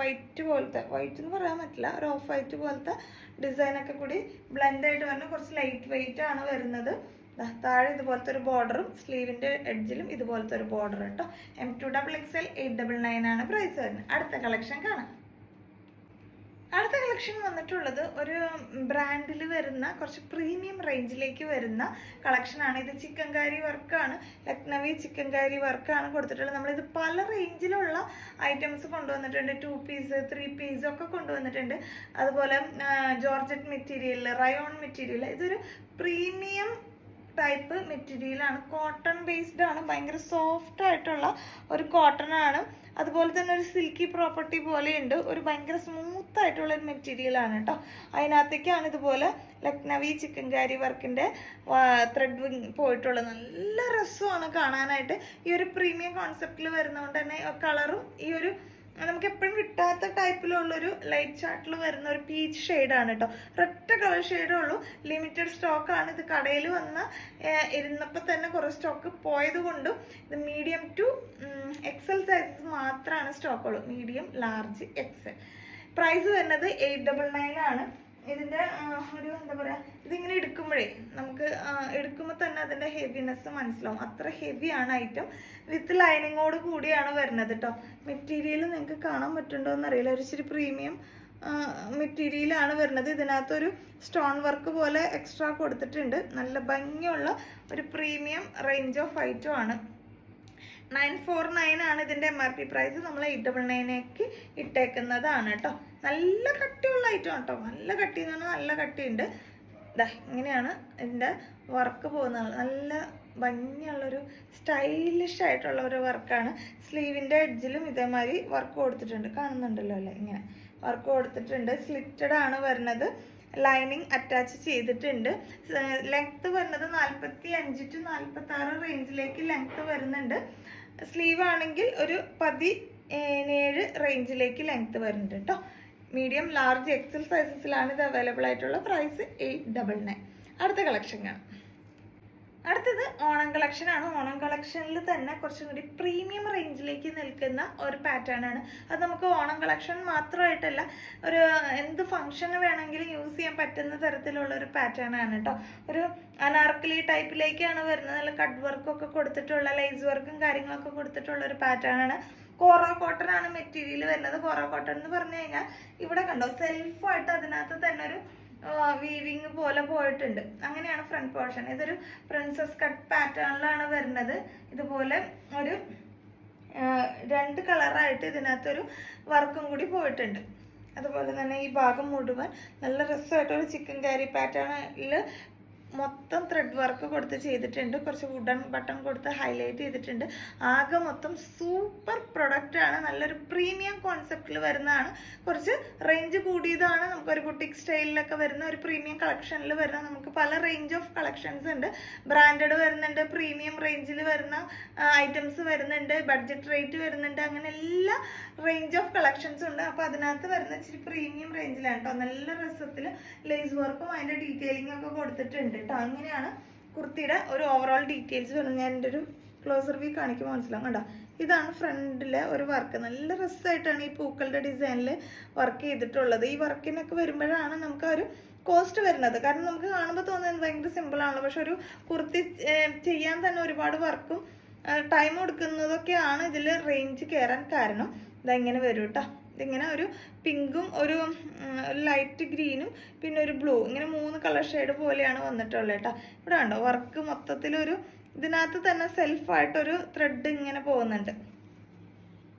വൈറ്റ് പോലത്തെ, വൈറ്റ് എന്ന് പറയാൻ പറ്റില്ല, ഒരു ഓഫ് വൈറ്റ് പോലത്തെ ഡിസൈനൊക്കെ കൂടി ബ്ലെൻഡായിട്ട് വരുന്ന കുറച്ച് ലൈറ്റ് വെയിറ്റ് ആണ് വരുന്നത്. താഴെ ഇതുപോലത്തെ ഒരു ബോർഡറും സ്ലീവിൻ്റെ എഡ്ജിലും ഇതുപോലത്തെ ഒരു ബോർഡർ കേട്ടോ. M2XXL 899 ആണ് പ്രൈസ് വരുന്നത്. അടുത്ത കളക്ഷൻ കാണാം. അടുത്ത കളക്ഷൻ വന്നിട്ടുള്ളത് ഒരു ബ്രാൻഡിൽ വരുന്ന കുറച്ച് പ്രീമിയം റേഞ്ചിലേക്ക് വരുന്ന കളക്ഷനാണ്. ഇത് ചിക്കൻകാരി വർക്കാണ്, ലക്നവി ചിക്കൻകാരി വർക്കാണ് കൊടുത്തിട്ടുള്ളത്. നമ്മളിത് പല റേഞ്ചിലുള്ള ഐറ്റംസ് കൊണ്ടുവന്നിട്ടുണ്ട്. 2 പീസ് 3 പീസ് ഒക്കെ കൊണ്ടുവന്നിട്ടുണ്ട്. അതുപോലെ ജോർജറ്റ് മെറ്റീരിയൽ, റയോൺ മെറ്റീരിയൽ. ഇതൊരു പ്രീമിയം ടൈപ്പ് മെറ്റീരിയലാണ്, കോട്ടൺ ബേസ്ഡ് ആണ്, ഭയങ്കര സോഫ്റ്റ് ആയിട്ടുള്ള ഒരു കോട്ടൺ ആണ്. അതുപോലെ തന്നെ ഒരു സിൽക്കി പ്രോപ്പർട്ടി പോലെയുണ്ട്, ഒരു ഭയങ്കര സ്മൂത്ത് ആയിട്ടുള്ള ഒരു മെറ്റീരിയൽ ആണ് കേട്ടോ. അതിനകത്തേക്കാണ് ഇതുപോലെ ലക്നവി ചിക്കൻകാരി വർക്കിൻ്റെ ത്രെഡ് വിങ് പോയിട്ടുള്ളത്. നല്ല രസമാണ് കാണാനായിട്ട്. ഈ ഒരു പ്രീമിയം കോൺസെപ്റ്റിൽ വരുന്നതുകൊണ്ട് തന്നെ കളറും ഈ ഒരു നമുക്ക് എപ്പോഴും കിട്ടാത്ത ടൈപ്പിലുള്ളൊരു ലൈറ്റ് ചാർട്ടിൽ വരുന്ന ഒരു പീച്ച് ഷെയ്ഡാണ് കേട്ടോ. ഒരൊറ്റ കളർ ഷെയ്ഡേ ഉള്ളൂ, ലിമിറ്റഡ് സ്റ്റോക്കാണ്. ഇത് കടയിൽ വന്ന് ഇരുന്നപ്പോൾ തന്നെ കുറേ സ്റ്റോക്ക് പോയത് കൊണ്ടും ഇത് മീഡിയം ടു XL സൈസസ് മാത്രമാണ് സ്റ്റോക്കുള്ളൂ. Medium, large, XL. പ്രൈസ് വരുന്നത് 899 ആണ്. ഇതിൻ്റെ ഒരു എന്താ പറയുക, ഇതിങ്ങനെ എടുക്കുമ്പോഴേ നമുക്ക് എടുക്കുമ്പോൾ തന്നെ അതിൻ്റെ ഹെവിനെസ് മനസ്സിലാവും. അത്ര ഹെവിയാണ് ഐറ്റം. വിത്ത് ലൈനിങ്ങോട് കൂടിയാണ് വരുന്നത് കേട്ടോ. മെറ്റീരിയൽ നിങ്ങൾക്ക് കാണാൻ പറ്റുന്നുണ്ടോ എന്നറിയില്ല, ഒരു ഇച്ചിരി പ്രീമിയം മെറ്റീരിയലാണ് വരുന്നത്. ഇതിനകത്തൊരു സ്റ്റോൺ വർക്ക് പോലെ എക്സ്ട്രാ കൊടുത്തിട്ടുണ്ട്. നല്ല ഭംഗിയുള്ള ഒരു പ്രീമിയം റേഞ്ച് ഓഫ് ഐറ്റം ആണ്. 949 ആണ് ഇതിൻ്റെ MRP പ്രൈസ്. നമ്മൾ 899 ഇട്ടേക്കുന്നതാണ് കേട്ടോ. നല്ല കട്ടിയുള്ള ഐറ്റം കേട്ടോ. നല്ല കട്ടി എന്ന് പറഞ്ഞാൽ നല്ല കട്ടിയുണ്ട്. ഇതാ ഇങ്ങനെയാണ് ഇതിൻ്റെ വർക്ക് പോകുന്നത്. നല്ല ഭംഗിയുള്ളൊരു സ്റ്റൈലിഷ് ആയിട്ടുള്ള ഒരു വർക്കാണ്. സ്ലീവിൻ്റെ എഡ്ജിലും ഇതേമാതിരി വർക്ക് കൊടുത്തിട്ടുണ്ട്, കാണുന്നുണ്ടല്ലോ അല്ലേ, ഇങ്ങനെ വർക്ക് കൊടുത്തിട്ടുണ്ട്. സ്ലിറ്റഡ് ആണ് വരുന്നത്. ലൈനിങ് അറ്റാച്ച് ചെയ്തിട്ടുണ്ട്. ലെങ്ത്ത് വരുന്നത് 45 to 46 റേഞ്ചിലേക്ക് ലെങ്ത്ത് വരുന്നുണ്ട്. സ്ലീവ് ആണെങ്കിൽ ഒരു 17 റേഞ്ചിലേക്ക് ലെങ്ത്ത് വരുന്നുണ്ട് കേട്ടോ. മീഡിയം, ലാർജ്, XL സൈസസിലാണ് ഇത് അവൈലബിൾ ആയിട്ടുള്ള. പ്രൈസ് 899. അടുത്ത കളക്ഷൻ കാണാം. അടുത്തത് ഓണം കളക്ഷൻ ആണ്. ഓണം കളക്ഷനിൽ തന്നെ കുറച്ചും കൂടി പ്രീമിയം റേഞ്ചിലേക്ക് നിൽക്കുന്ന ഒരു പാറ്റേൺ ആണ്. അത് നമുക്ക് ഓണം കളക്ഷൻ മാത്രമായിട്ടല്ല, ഒരു എന്ത് ഫംഗ്ഷന് വേണമെങ്കിലും യൂസ് ചെയ്യാൻ പറ്റുന്ന തരത്തിലുള്ള ഒരു പാറ്റേൺ ആണ് കേട്ടോ. ഒരു അനാർക്കലി ടൈപ്പിലേക്കാണ് വരുന്നത്. നല്ല കട്ട് വർക്കൊക്കെ കൊടുത്തിട്ടുള്ള, ലൈസ് വർക്കും കാര്യങ്ങളൊക്കെ കൊടുത്തിട്ടുള്ള ഒരു പാറ്റേൺ ആണ്. കോറ കോട്ടൺ ആണ് മെറ്റീരിയൽ വരുന്നത്. കോറ കോട്ടൺ എന്ന് പറഞ്ഞു കഴിഞ്ഞാൽ ഇവിടെ കണ്ടോ, സെൽഫായിട്ട് അതിനകത്ത് തന്നെ ഒരു വീവിങ് പോലെ പോയിട്ടുണ്ട്. അങ്ങനെയാണ് ഫ്രണ്ട് പോർഷൻ. ഇതൊരു പ്രിൻസസ് കട്ട് പാറ്റേണിലാണ് വരുന്നത്. ഇതുപോലെ ഒരു 2 കളറായിട്ട് ഇതിനകത്തൊരു വർക്കും കൂടി പോയിട്ടുണ്ട്. അതുപോലെ തന്നെ ഈ ഭാഗം മുഴുവൻ നല്ല രസമായിട്ടൊരു ചിക്കൻ കാരി പാറ്റേണിൽ മൊത്തം ത്രെഡ് വർക്ക് കൊടുത്ത് ചെയ്തിട്ടുണ്ട്. കുറച്ച് വുഡൻ ബട്ടൺ കൊടുത്ത് ഹൈലൈറ്റ് ചെയ്തിട്ടുണ്ട്. ആകെ മൊത്തം സൂപ്പർ പ്രൊഡക്റ്റ് ആണ്. നല്ലൊരു പ്രീമിയം കോൺസെപ്റ്റിൽ വരുന്നതാണ്. കുറച്ച് റേഞ്ച് കൂടിയതാണ്. നമുക്കൊരു ബുട്ടിക് സ്റ്റൈലിലൊക്കെ വരുന്ന ഒരു പ്രീമിയം കളക്ഷനിൽ വരുന്ന, നമുക്ക് പല റേഞ്ച് ഓഫ് കളക്ഷൻസ് ഉണ്ട്. ബ്രാൻഡഡ് വരുന്നുണ്ട്, പ്രീമിയം റേഞ്ചിൽ വരുന്ന ഐറ്റംസ് വരുന്നുണ്ട്, ബഡ്ജറ്റ് റേറ്റ് വരുന്നുണ്ട്. അങ്ങനെ എല്ലാ റേഞ്ച് ഓഫ് കളക്ഷൻസ് ഉണ്ട്. അപ്പോൾ അതിനകത്ത് വരുന്ന ഇച്ചിരി പ്രീമിയം റേഞ്ചിലാണ് കേട്ടോ. നല്ല രസത്തിൽ ലേസ് വർക്കും അതിൻ്റെ ഡീറ്റെയിലിംഗ് ഒക്കെ കൊടുത്തിട്ടുണ്ട് കേട്ടോ. അങ്ങനെയാണ് കുർത്തിയുടെ ഒരു ഓവറോൾ ഡീറ്റെയിൽസ് വരുന്നത്. ഞാൻ എൻ്റെ ഒരു ക്ലോസർ വ്യൂ കാണിക്കുമ്പോൾ മനസ്സിലാവും കേട്ടോ. ഇതാണ് ഫ്രണ്ടിലെ ഒരു വർക്ക്. നല്ല രസമായിട്ടാണ് ഈ പൂക്കളുടെ ഡിസൈനിൽ വർക്ക് ചെയ്തിട്ടുള്ളത്. ഈ വർക്കിനൊക്കെ വരുമ്പോഴാണ് നമുക്ക് ഒരു കോസ്റ്റ് വരുന്നത്. കാരണം നമുക്ക് കാണുമ്പോൾ തോന്നുന്നത് ഭയങ്കര സിമ്പിളാണല്ലോ, പക്ഷെ ഒരു കുർത്തി ചെയ്യാൻ തന്നെ ഒരുപാട് വർക്കും ടൈം കൊടുക്കുന്നതൊക്കെയാണ് ഇതിൽ റേഞ്ച് കയറാൻ കാരണം. ഇതെങ്ങനെ വരും കേട്ടോ. ഇതിങ്ങനെ ഒരു പിങ്കും ഒരു ലൈറ്റ് ഗ്രീനും പിന്നെ ഒരു ബ്ലൂ, ഇങ്ങനെ 3 കളർ ഷെയ്ഡ് പോലെയാണ് വന്നിട്ടുള്ളത് കേട്ടോ. ഇവിടെ കണ്ടോ വർക്ക് മൊത്തത്തിലൊരു ഇതിനകത്ത് തന്നെ സെൽഫായിട്ടൊരു ത്രെഡ് ഇങ്ങനെ പോകുന്നുണ്ട്.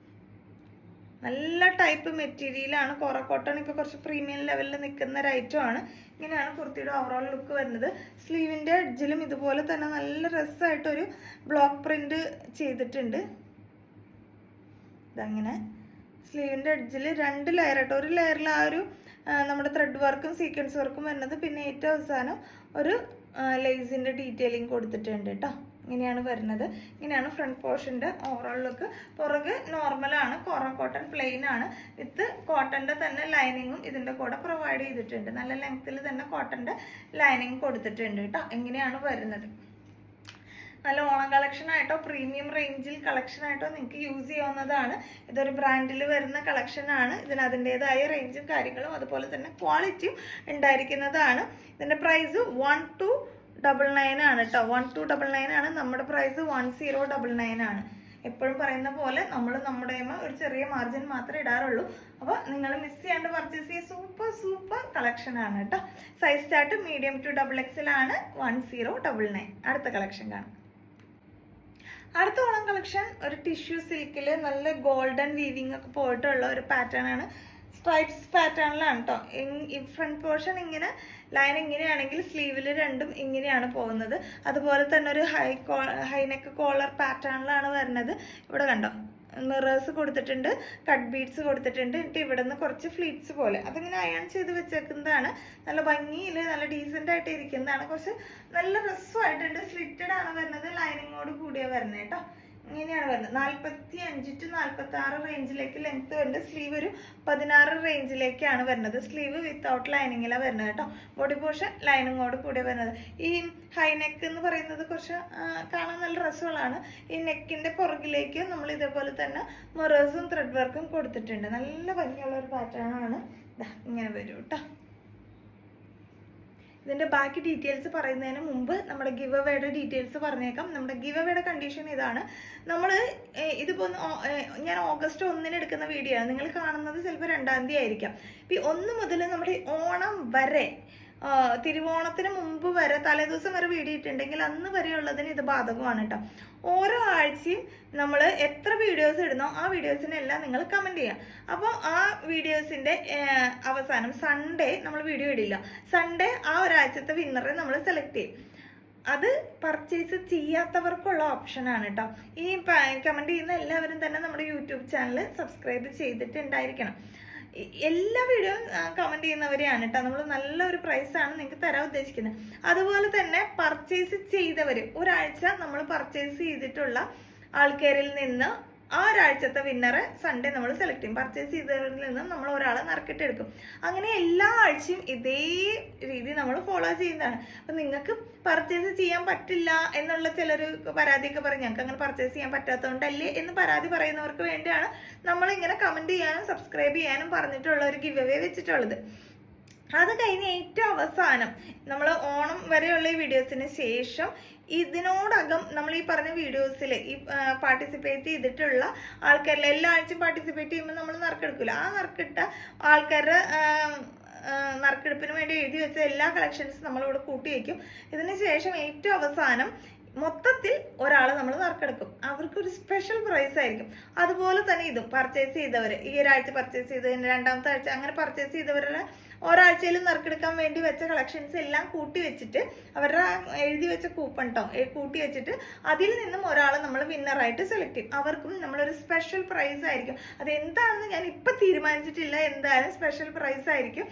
നല്ല ടൈപ്പ് മെറ്റീരിയലാണ്. കോറ കോട്ടൺ ഇപ്പോൾ കുറച്ച് പ്രീമിയം ലെവലിൽ നിൽക്കുന്ന ഒരു ഐറ്റമാണ്. ഇങ്ങനെയാണ് കുർത്തിയുടെ ഓവറോൾ ലുക്ക് വരുന്നത്. സ്ലീവിൻ്റെ എഡ്ജിലും ഇതുപോലെ തന്നെ നല്ല രസമായിട്ടൊരു ബ്ലോക്ക് പ്രിന്റ് ചെയ്തിട്ടുണ്ട്. ഇതങ്ങനെ സ്ലീവിൻ്റെ എഡ്ജിൽ 2 ലെയർ ആയിട്ട്, ഒരു ലെയറിൽ ആ ഒരു നമ്മുടെ ത്രെഡ് വർക്കും സീക്വൻസ് വർക്കും വരുന്നത്, പിന്നെ ഏറ്റവും അവസാനം ഒരു ലേസിൻ്റെ ഡീറ്റെയിലിംഗ് കൊടുത്തിട്ടുണ്ട് കേട്ടോ. ഇങ്ങനെയാണ് വരുന്നത്. ഇങ്ങനെയാണ് ഫ്രണ്ട് പോർഷൻ്റെ ഓവറോൾ ലുക്ക്. പുറകെ നോർമലാണ്, കോട്ടൺ പ്ലെയിൻ ആണ്. വിത്ത് കോട്ടൻ്റെ തന്നെ ലൈനിങ്ങും ഇതിൻ്റെ കൂടെ പ്രൊവൈഡ് ചെയ്തിട്ടുണ്ട്. നല്ല ലെങ്ത്തിൽ തന്നെ കോട്ടൻ്റെ ലൈനിങ് കൊടുത്തിട്ടുണ്ട് കേട്ടോ. എങ്ങനെയാണ് വരുന്നത്. നല്ല ഓണം കളക്ഷൻ ആയിട്ടോ പ്രീമിയം റേഞ്ചിൽ കളക്ഷൻ ആയിട്ടോ നിങ്ങൾക്ക് യൂസ് ചെയ്യാവുന്നതാണ്. ഇതൊരു ബ്രാൻഡിൽ വരുന്ന കളക്ഷനാണ്. ഇതിന് അതിൻ്റെതായ റേഞ്ചും കാര്യങ്ങളും അതുപോലെ തന്നെ ക്വാളിറ്റിയും ഉണ്ടായിരിക്കുന്നതാണ്. ഇതിൻ്റെ പ്രൈസ് 1299 ആണ് കേട്ടോ. 1299 ആണ്. നമ്മുടെ പ്രൈസ് 1099 ആണ്. എപ്പോഴും പറയുന്ന പോലെ നമ്മൾ നമ്മുടെ ഒരു ചെറിയ മാർജിൻ മാത്രമേ ഇടാറുള്ളൂ. അപ്പോൾ നിങ്ങൾ മിസ് ചെയ്യാണ്ട് പർച്ചേസ് ചെയ്യുക. സൂപ്പർ കളക്ഷൻ ആണ് കേട്ടോ. Size chart medium to XXL ആണ്. 1099. അടുത്ത കളക്ഷൻ കാണാം. അടുത്ത ഓണം കളക്ഷൻ ഒരു ടിഷ്യൂ സിൽക്കിൽ നല്ല ഗോൾഡൻ വീവിങ് ഒക്കെ പോയിട്ടുള്ള ഒരു പാറ്റേൺ ആണ്. സ്ട്രൈപ്സ് പാറ്റേണിലാണ് കേട്ടോ. ഫ്രണ്ട് പോർഷൻ ഇങ്ങനെ ലൈൻ ഇങ്ങനെയാണെങ്കിൽ സ്ലീവിൽ രണ്ടും ഇങ്ങനെയാണ് പോകുന്നത്. അതുപോലെ തന്നെ ഒരു ഹൈനെക്ക് കോളർ പാറ്റേണിലാണ് വരുന്നത്. ഇവിടെ കണ്ടോ മിറേഴ്സ് കൊടുത്തിട്ടുണ്ട്, കട്ട് ബീഡ്സ് കൊടുത്തിട്ടുണ്ട്. എന്നിട്ട് ഇവിടെ നിന്ന് കുറച്ച് ഫ്ലീറ്റ്സ് പോലെ അതിങ്ങനെ അയൺ ചെയ്ത് വെച്ചേക്കുന്നതാണ്. നല്ല ഭംഗിയിൽ നല്ല ഡീസൻ്റ് ആയിട്ട് ഇരിക്കുന്നതാണ്. കുറച്ച് നല്ല രസമായിട്ടുണ്ട്. സ്ലിറ്റഡ് ആണ് വരുന്നത്. ലൈനിങ്ങോട് കൂടിയാണ് വരുന്നത് കേട്ടോ. ഇങ്ങനെയാണ് വരുന്നത്. 45 to 46 റേഞ്ചിലേക്ക് ലെങ്ത് വരുന്നത്. സ്ലീവ് ഒരു 16 റേഞ്ചിലേക്കാണ് വരുന്നത്. സ്ലീവ് വിത്തൗട്ട് ലൈനിങ്ങിലാണ് വരുന്നത് കേട്ടോ. ബോഡി പോർഷൻ ലൈനിങ്ങോട് കൂടി വരുന്നത്. ഈ ഹൈ നെക്ക് എന്ന് പറയുന്നത് കുറച്ച് കാണാൻ നല്ല രസമുള്ളതാണ്. ഈ നെക്കിന്റെ പുറകിലേക്ക് നമ്മൾ ഇതേപോലെ തന്നെ മിറേഴ്സും ത്രെഡ് വർക്കും കൊടുത്തിട്ടുണ്ട്. നല്ല ഭംഗിയുള്ള ഒരു പാറ്റേൺ ആണ്. ഇങ്ങനെ വരും കേട്ടോ. ഇതിൻ്റെ ബാക്കി ഡീറ്റെയിൽസ് പറയുന്നതിന് മുമ്പ് നമ്മുടെ ഗിവ് അവേയുടെ ഡീറ്റെയിൽസ് പറഞ്ഞേക്കാം. നമ്മുടെ ഗിവ് അവേയുടെ കണ്ടീഷൻ ഇതാണ്. നമ്മൾ ഇതിപ്പോൾ ഞാൻ ഓഗസ്റ്റ് 1 എടുക്കുന്ന വീഡിയോ ആണ്. നിങ്ങൾ കാണുന്നത് ചിലപ്പോൾ 2-ാം തീയതി ആയിരിക്കാം. ഇപ്പോൾ 1 മുതൽ നമ്മുടെ ഓണം വരെ, തിരുവോണത്തിന് മുമ്പ് വരെ, തലേദിവസം വരെ വീഡിയോ ഇട്ടുണ്ടെങ്കിൽ അന്ന് വരെയുള്ളതിന് ഇത് ബാധകമാണ് കേട്ടോ. ഓരോ ആഴ്ചയും നമ്മൾ എത്ര വീഡിയോസ് ഇടുന്നോ ആ വീഡിയോസിനെല്ലാം നിങ്ങൾ കമൻറ്റ് ചെയ്യാം. അപ്പോൾ ആ വീഡിയോസിൻ്റെ അവസാനം സൺഡേ നമ്മൾ വീഡിയോ ഇടില്ല. സൺഡേ ആ ഒരാഴ്ചത്തെ വിന്നറെ നമ്മൾ സെലക്ട് ചെയ്യും. അത് പർച്ചേസ് ചെയ്യാത്തവർക്കുള്ള ഓപ്ഷനാണ് കേട്ടോ. ഈ കമൻറ്റ് ചെയ്യുന്ന എല്ലാവരും തന്നെ നമ്മുടെ യൂട്യൂബ് ചാനൽ സബ്സ്ക്രൈബ് ചെയ്തിട്ടുണ്ടായിരിക്കണം. എല്ലാ വീഡിയോയും കമൻറ്റ് ചെയ്യുന്നവരെയാണ് കേട്ടോ. നമ്മൾ നല്ലൊരു പ്രൈസാണ് നിങ്ങൾക്ക് തരാൻ ഉദ്ദേശിക്കുന്നത്. അതുപോലെ തന്നെ പർച്ചേസ് ചെയ്തവർ, ഒരാഴ്ച നമ്മൾ പർച്ചേസ് ചെയ്തിട്ടുള്ള ആൾക്കാരിൽ നിന്ന് ആ ഒരാഴ്ചത്തെ വിന്നറെ സൺഡേ നമ്മൾ സെലക്ട് ചെയ്യും. പർച്ചേസ് ചെയ്തവരിൽ നിന്ന് നമ്മൾ ഒരാളെ നറുക്കിട്ടെടുക്കും. അങ്ങനെ എല്ലാ ആഴ്ചയും ഇതേ രീതി നമ്മൾ ഫോളോ ചെയ്യുന്നതാണ്. അപ്പം നിങ്ങൾക്ക് പർച്ചേസ് ചെയ്യാൻ പറ്റില്ല എന്നുള്ള ചിലർ പരാതിയൊക്കെ പറയും, ഞങ്ങൾക്ക് അങ്ങനെ പർച്ചേസ് ചെയ്യാൻ പറ്റാത്തതുകൊണ്ടല്ലേ എന്ന് പരാതി പറയുന്നവർക്ക് വേണ്ടിയാണ് നമ്മളിങ്ങനെ കമൻറ്റ് ചെയ്യാനും സബ്സ്ക്രൈബ് ചെയ്യാനും പറഞ്ഞിട്ടുള്ള ഒരു ഗിവ് അവേ വെച്ചിട്ടുള്ളത്. അത് കഴിഞ്ഞ് ഏറ്റവും അവസാനം നമ്മൾ ഓണം വരെയുള്ള ഈ വീഡിയോസിന് ശേഷം ഇതിനോടകം നമ്മൾ ഈ പറഞ്ഞ വീഡിയോസിൽ ഈ പാർട്ടിസിപ്പേറ്റ് ചെയ്തിട്ടുള്ള ആൾക്കാരിൽ എല്ലാ ആഴ്ചയും പാർട്ടിസിപ്പേറ്റ് ചെയ്യുമ്പോൾ നമ്മൾ നറുക്കെടുക്കില്ല. ആ നറുക്കിട്ട ആൾക്കാരുടെ നറുക്കെടുപ്പിന് വേണ്ടി എഴുതി വെച്ച എല്ലാ കളക്ഷൻസും നമ്മളിവിടെ കൂട്ടി വയ്ക്കും. ഇതിന് ശേഷം ഏറ്റവും അവസാനം മൊത്തത്തിൽ ഒരാളെ നമ്മൾ നറുക്കെടുക്കും. അവർക്കൊരു സ്പെഷ്യൽ പ്രൈസ് ആയിരിക്കും. അതുപോലെ തന്നെ ഇതും പർച്ചേസ് ചെയ്തവർ, ഈ ഒരാഴ്ച പർച്ചേസ് ചെയ്തതിന് 2-ാമത്തെ ആഴ്ച അങ്ങനെ പർച്ചേസ് ചെയ്തവരുടെ ഒരാഴ്ചയിലും നറുക്കെടുക്കാൻ വേണ്ടി വെച്ച കളക്ഷൻസ് എല്ലാം കൂട്ടി വെച്ചിട്ട് അവരുടെ എഴുതി വെച്ച കൂപ്പൺ കൂട്ടി വെച്ചിട്ട് അതിൽ നിന്നും ഒരാളെ നമ്മൾ വിന്നറായിട്ട് സെലക്ട് ചെയ്യും. അവർക്കും നമ്മളൊരു സ്പെഷ്യൽ പ്രൈസ് ആയിരിക്കും. അതെന്താണെന്ന് ഞാൻ ഇപ്പം തീരുമാനിച്ചിട്ടില്ല. എന്തായാലും സ്പെഷ്യൽ പ്രൈസ് ആയിരിക്കും.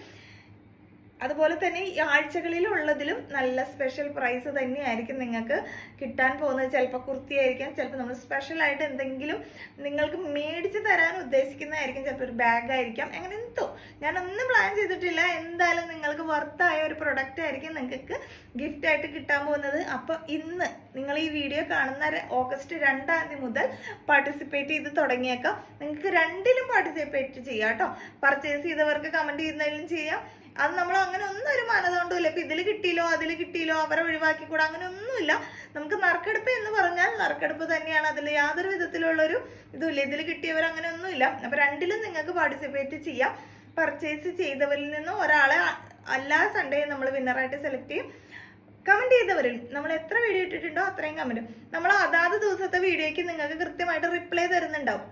അതുപോലെ തന്നെ ഈ ആഴ്ചകളിലുള്ളതിലും നല്ല സ്പെഷ്യൽ പ്രൈസ് തന്നെയായിരിക്കും നിങ്ങൾക്ക് കിട്ടാൻ പോകുന്നത്. ചിലപ്പോൾ കുർത്തിയായിരിക്കാം, ചിലപ്പോൾ നമ്മൾ സ്പെഷ്യലായിട്ട് എന്തെങ്കിലും നിങ്ങൾക്ക് മേടിച്ച് തരാൻ ഉദ്ദേശിക്കുന്നതായിരിക്കും, ചിലപ്പോൾ ഒരു ബാഗായിരിക്കാം. അങ്ങനെ എന്തോ ഞാനൊന്നും പ്ലാൻ ചെയ്തിട്ടില്ല. എന്തായാലും നിങ്ങൾക്ക് വർത്തായ ഒരു പ്രൊഡക്റ്റ് ആയിരിക്കും നിങ്ങൾക്ക് ഗിഫ്റ്റായിട്ട് കിട്ടാൻ പോകുന്നത്. അപ്പോൾ ഇന്ന് നിങ്ങൾ ഈ വീഡിയോ കാണുന്ന ഓഗസ്റ്റ് 2-ാം തീയതി മുതൽ പാർട്ടിസിപ്പേറ്റ് ചെയ്ത് തുടങ്ങിയേക്കാം. നിങ്ങൾക്ക് രണ്ടിലും പാർട്ടിസിപ്പേറ്റ് ചെയ്യാം കേട്ടോ. പർച്ചേസ് ചെയ്തവർക്ക് കമൻറ്റ് ചെയ്യുന്നതിലും ചെയ്യാം. അത് നമ്മൾ അങ്ങനെ ഒന്നും ഒരു മാനദണ്ഡമില്ല. ഇപ്പം ഇതിൽ കിട്ടിയില്ലോ അതിൽ കിട്ടിയില്ലോ അവരെ ഒഴിവാക്കിക്കൂടാ, അങ്ങനെ ഒന്നുമില്ല. നമുക്ക് നറുക്കെടുപ്പ് എന്ന് പറഞ്ഞാൽ നറുക്കെടുപ്പ് തന്നെയാണ്. അതിൽ യാതൊരു വിധത്തിലുള്ളൊരു ഇതുമില്ല. ഇതിൽ കിട്ടിയവർ അങ്ങനെ ഒന്നുമില്ല. അപ്പം രണ്ടിലും നിങ്ങൾക്ക് പാർട്ടിസിപ്പേറ്റ് ചെയ്യാം. പർച്ചേസ് ചെയ്തവരിൽ നിന്ന് ഒരാളെ എല്ലാ സൺഡേയും നമ്മൾ വിന്നറായിട്ട് സെലക്ട് ചെയ്യും. കമൻറ്റ് ചെയ്തവരിൽ നമ്മൾ എത്ര വീഡിയോ ഇട്ടിട്ടുണ്ടോ അത്രയും കമൻറ്റ് നമ്മൾ അതാത് ദിവസത്തെ വീഡിയോയ്ക്ക് നിങ്ങൾക്ക് കൃത്യമായിട്ട് റിപ്ലൈ തരുന്നുണ്ടാവും.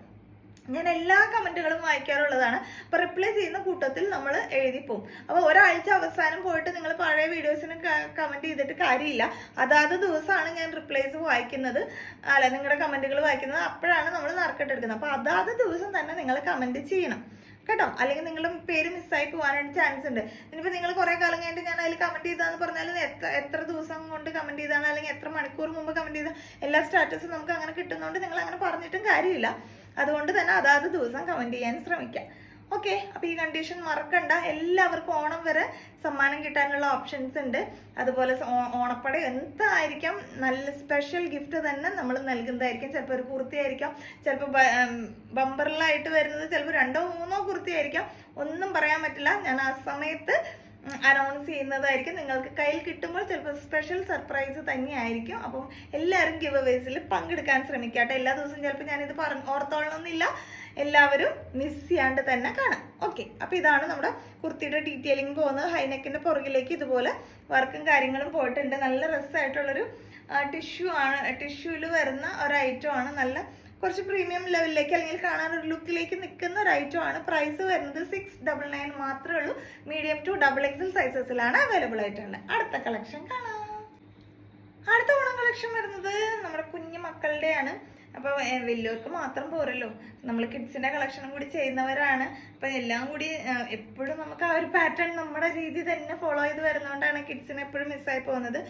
ഞാൻ എല്ലാ കമൻറ്റുകളും വായിക്കാറുള്ളതാണ്. അപ്പോൾ റിപ്ലൈ ചെയ്യുന്ന കൂട്ടത്തിൽ നമ്മൾ എഴുതിപ്പോവും. അപ്പോൾ ഒരാഴ്ച അവസാനം പോയിട്ട് നിങ്ങൾ പഴയ വീഡിയോസിന് കമൻറ്റ് ചെയ്തിട്ട് കാര്യമില്ല. അതാത് ദിവസമാണ് ഞാൻ റിപ്ലൈസ് വായിക്കുന്നത്, നിങ്ങളുടെ കമൻറ്റുകൾ വായിക്കുന്നത്. അപ്പോഴാണ് നമ്മൾ നറുക്കെട്ടെടുക്കുന്നത്. അപ്പോൾ അതാത് ദിവസം തന്നെ നിങ്ങൾ കമൻറ്റ് ചെയ്യണം. കേട്ടോ. അല്ലെങ്കിൽ നിങ്ങളുടെ പേര് മിസ്സായി പോകാനായിട്ട് ചാൻസ് ഉണ്ട്. ഇനിയിപ്പോൾ നിങ്ങൾ കുറേ കാലം കഴിഞ്ഞിട്ട് ഞാൻ അതിൽ കമൻറ്റ് ചെയ്താന്ന് പറഞ്ഞാൽ എത്ര ദിവസം കൊണ്ട് കമൻറ്റ് ചെയ്താണ്, അല്ലെങ്കിൽ എത്ര മണിക്കൂർ മുമ്പ് കമൻറ്റ് ചെയ്ത എല്ലാ സ്റ്റാറ്റസും നമുക്ക് അങ്ങനെ കിട്ടുന്നതുകൊണ്ട് നിങ്ങൾ അങ്ങനെ പറഞ്ഞിട്ടും കാര്യമില്ല. അതുകൊണ്ട് തന്നെ അതാത് ദിവസം കമൻറ്റ് ചെയ്യാൻ ശ്രമിക്കാം. ഓക്കെ, അപ്പോൾ ഈ കണ്ടീഷൻ മറക്കണ്ട. എല്ലാവർക്കും ഓണം വരെ സമ്മാനം കിട്ടാനുള്ള ഓപ്ഷൻസ് ഉണ്ട്. അതുപോലെ ഓണപ്പട എന്തായിരിക്കാം, നല്ല സ്പെഷ്യൽ ഗിഫ്റ്റ് തന്നെ നമ്മൾ നൽകുന്നതായിരിക്കും. ചിലപ്പോൾ ഒരു കുർത്തി ആയിരിക്കാം, ചിലപ്പോൾ ബമ്പറിലായിട്ട് വരുന്നത് ചിലപ്പോൾ 2-3 കുർത്തി ആയിരിക്കാം. ഒന്നും പറയാൻ പറ്റില്ല. ഞാൻ ആ സമയത്ത് അനൗൺസ് ചെയ്യുന്നതായിരിക്കും. നിങ്ങൾക്ക് കയ്യിൽ കിട്ടുമ്പോൾ ചിലപ്പോൾ സ്പെഷ്യൽ സർപ്രൈസ് തന്നെയായിരിക്കും. അപ്പം എല്ലാവരും ഗിവ് അവേസിൽ പങ്കെടുക്കാൻ ശ്രമിക്കട്ടെ. എല്ലാ ദിവസവും ചിലപ്പോൾ ഞാനിത് ഓർത്തോളണമെന്നില്ല. എല്ലാവരും മിസ് ചെയ്യാണ്ട് തന്നെ കാണാം. ഓക്കെ, അപ്പോൾ ഇതാണ് നമ്മുടെ കുർത്തിയുടെ ഡീറ്റെയിലിംഗ് പോകുന്നത്. ഹൈനെക്കിൻ്റെ പുറകിലേക്ക് ഇതുപോലെ വർക്കും കാര്യങ്ങളും പോയിട്ടുണ്ട്. നല്ല രസമായിട്ടുള്ളൊരു ടിഷ്യൂവിൽ വരുന്ന ഒരു ഐറ്റം ആണ്. നല്ല കുറച്ച് പ്രീമിയം ലെവലിലേക്ക് അല്ലെങ്കിൽ കാണാൻ ഒരു ലുക്കിലേക്ക് നിൽക്കുന്ന ഒരു ഐറ്റം ആണ്. പ്രൈസ് വരുന്നത് 699 മാത്രമേ ഉള്ളൂ. മീഡിയം ടു XXL സൈസസിലാണ് അവൈലബിൾ ആയിട്ടുള്ളത്. അടുത്ത കളക്ഷൻ കാണാം. അടുത്ത ഓണം കളക്ഷൻ വരുന്നത് നമ്മുടെ കുഞ്ഞു മക്കളുടെയാണ്. അപ്പോൾ വലിയവർക്ക് മാത്രം പോരല്ലോ, നമ്മൾ കിഡ്സിൻ്റെ കളക്ഷനും കൂടി ചെയ്യുന്നവരാണ്. അപ്പം എല്ലാം കൂടി എപ്പോഴും നമുക്ക് ആ ഒരു പാറ്റേൺ നമ്മുടെ രീതി തന്നെ ഫോളോ ചെയ്ത് വരുന്നതുകൊണ്ടാണ് കിഡ്സിന് എപ്പോഴും മിസ്സായി പോകുന്നത്.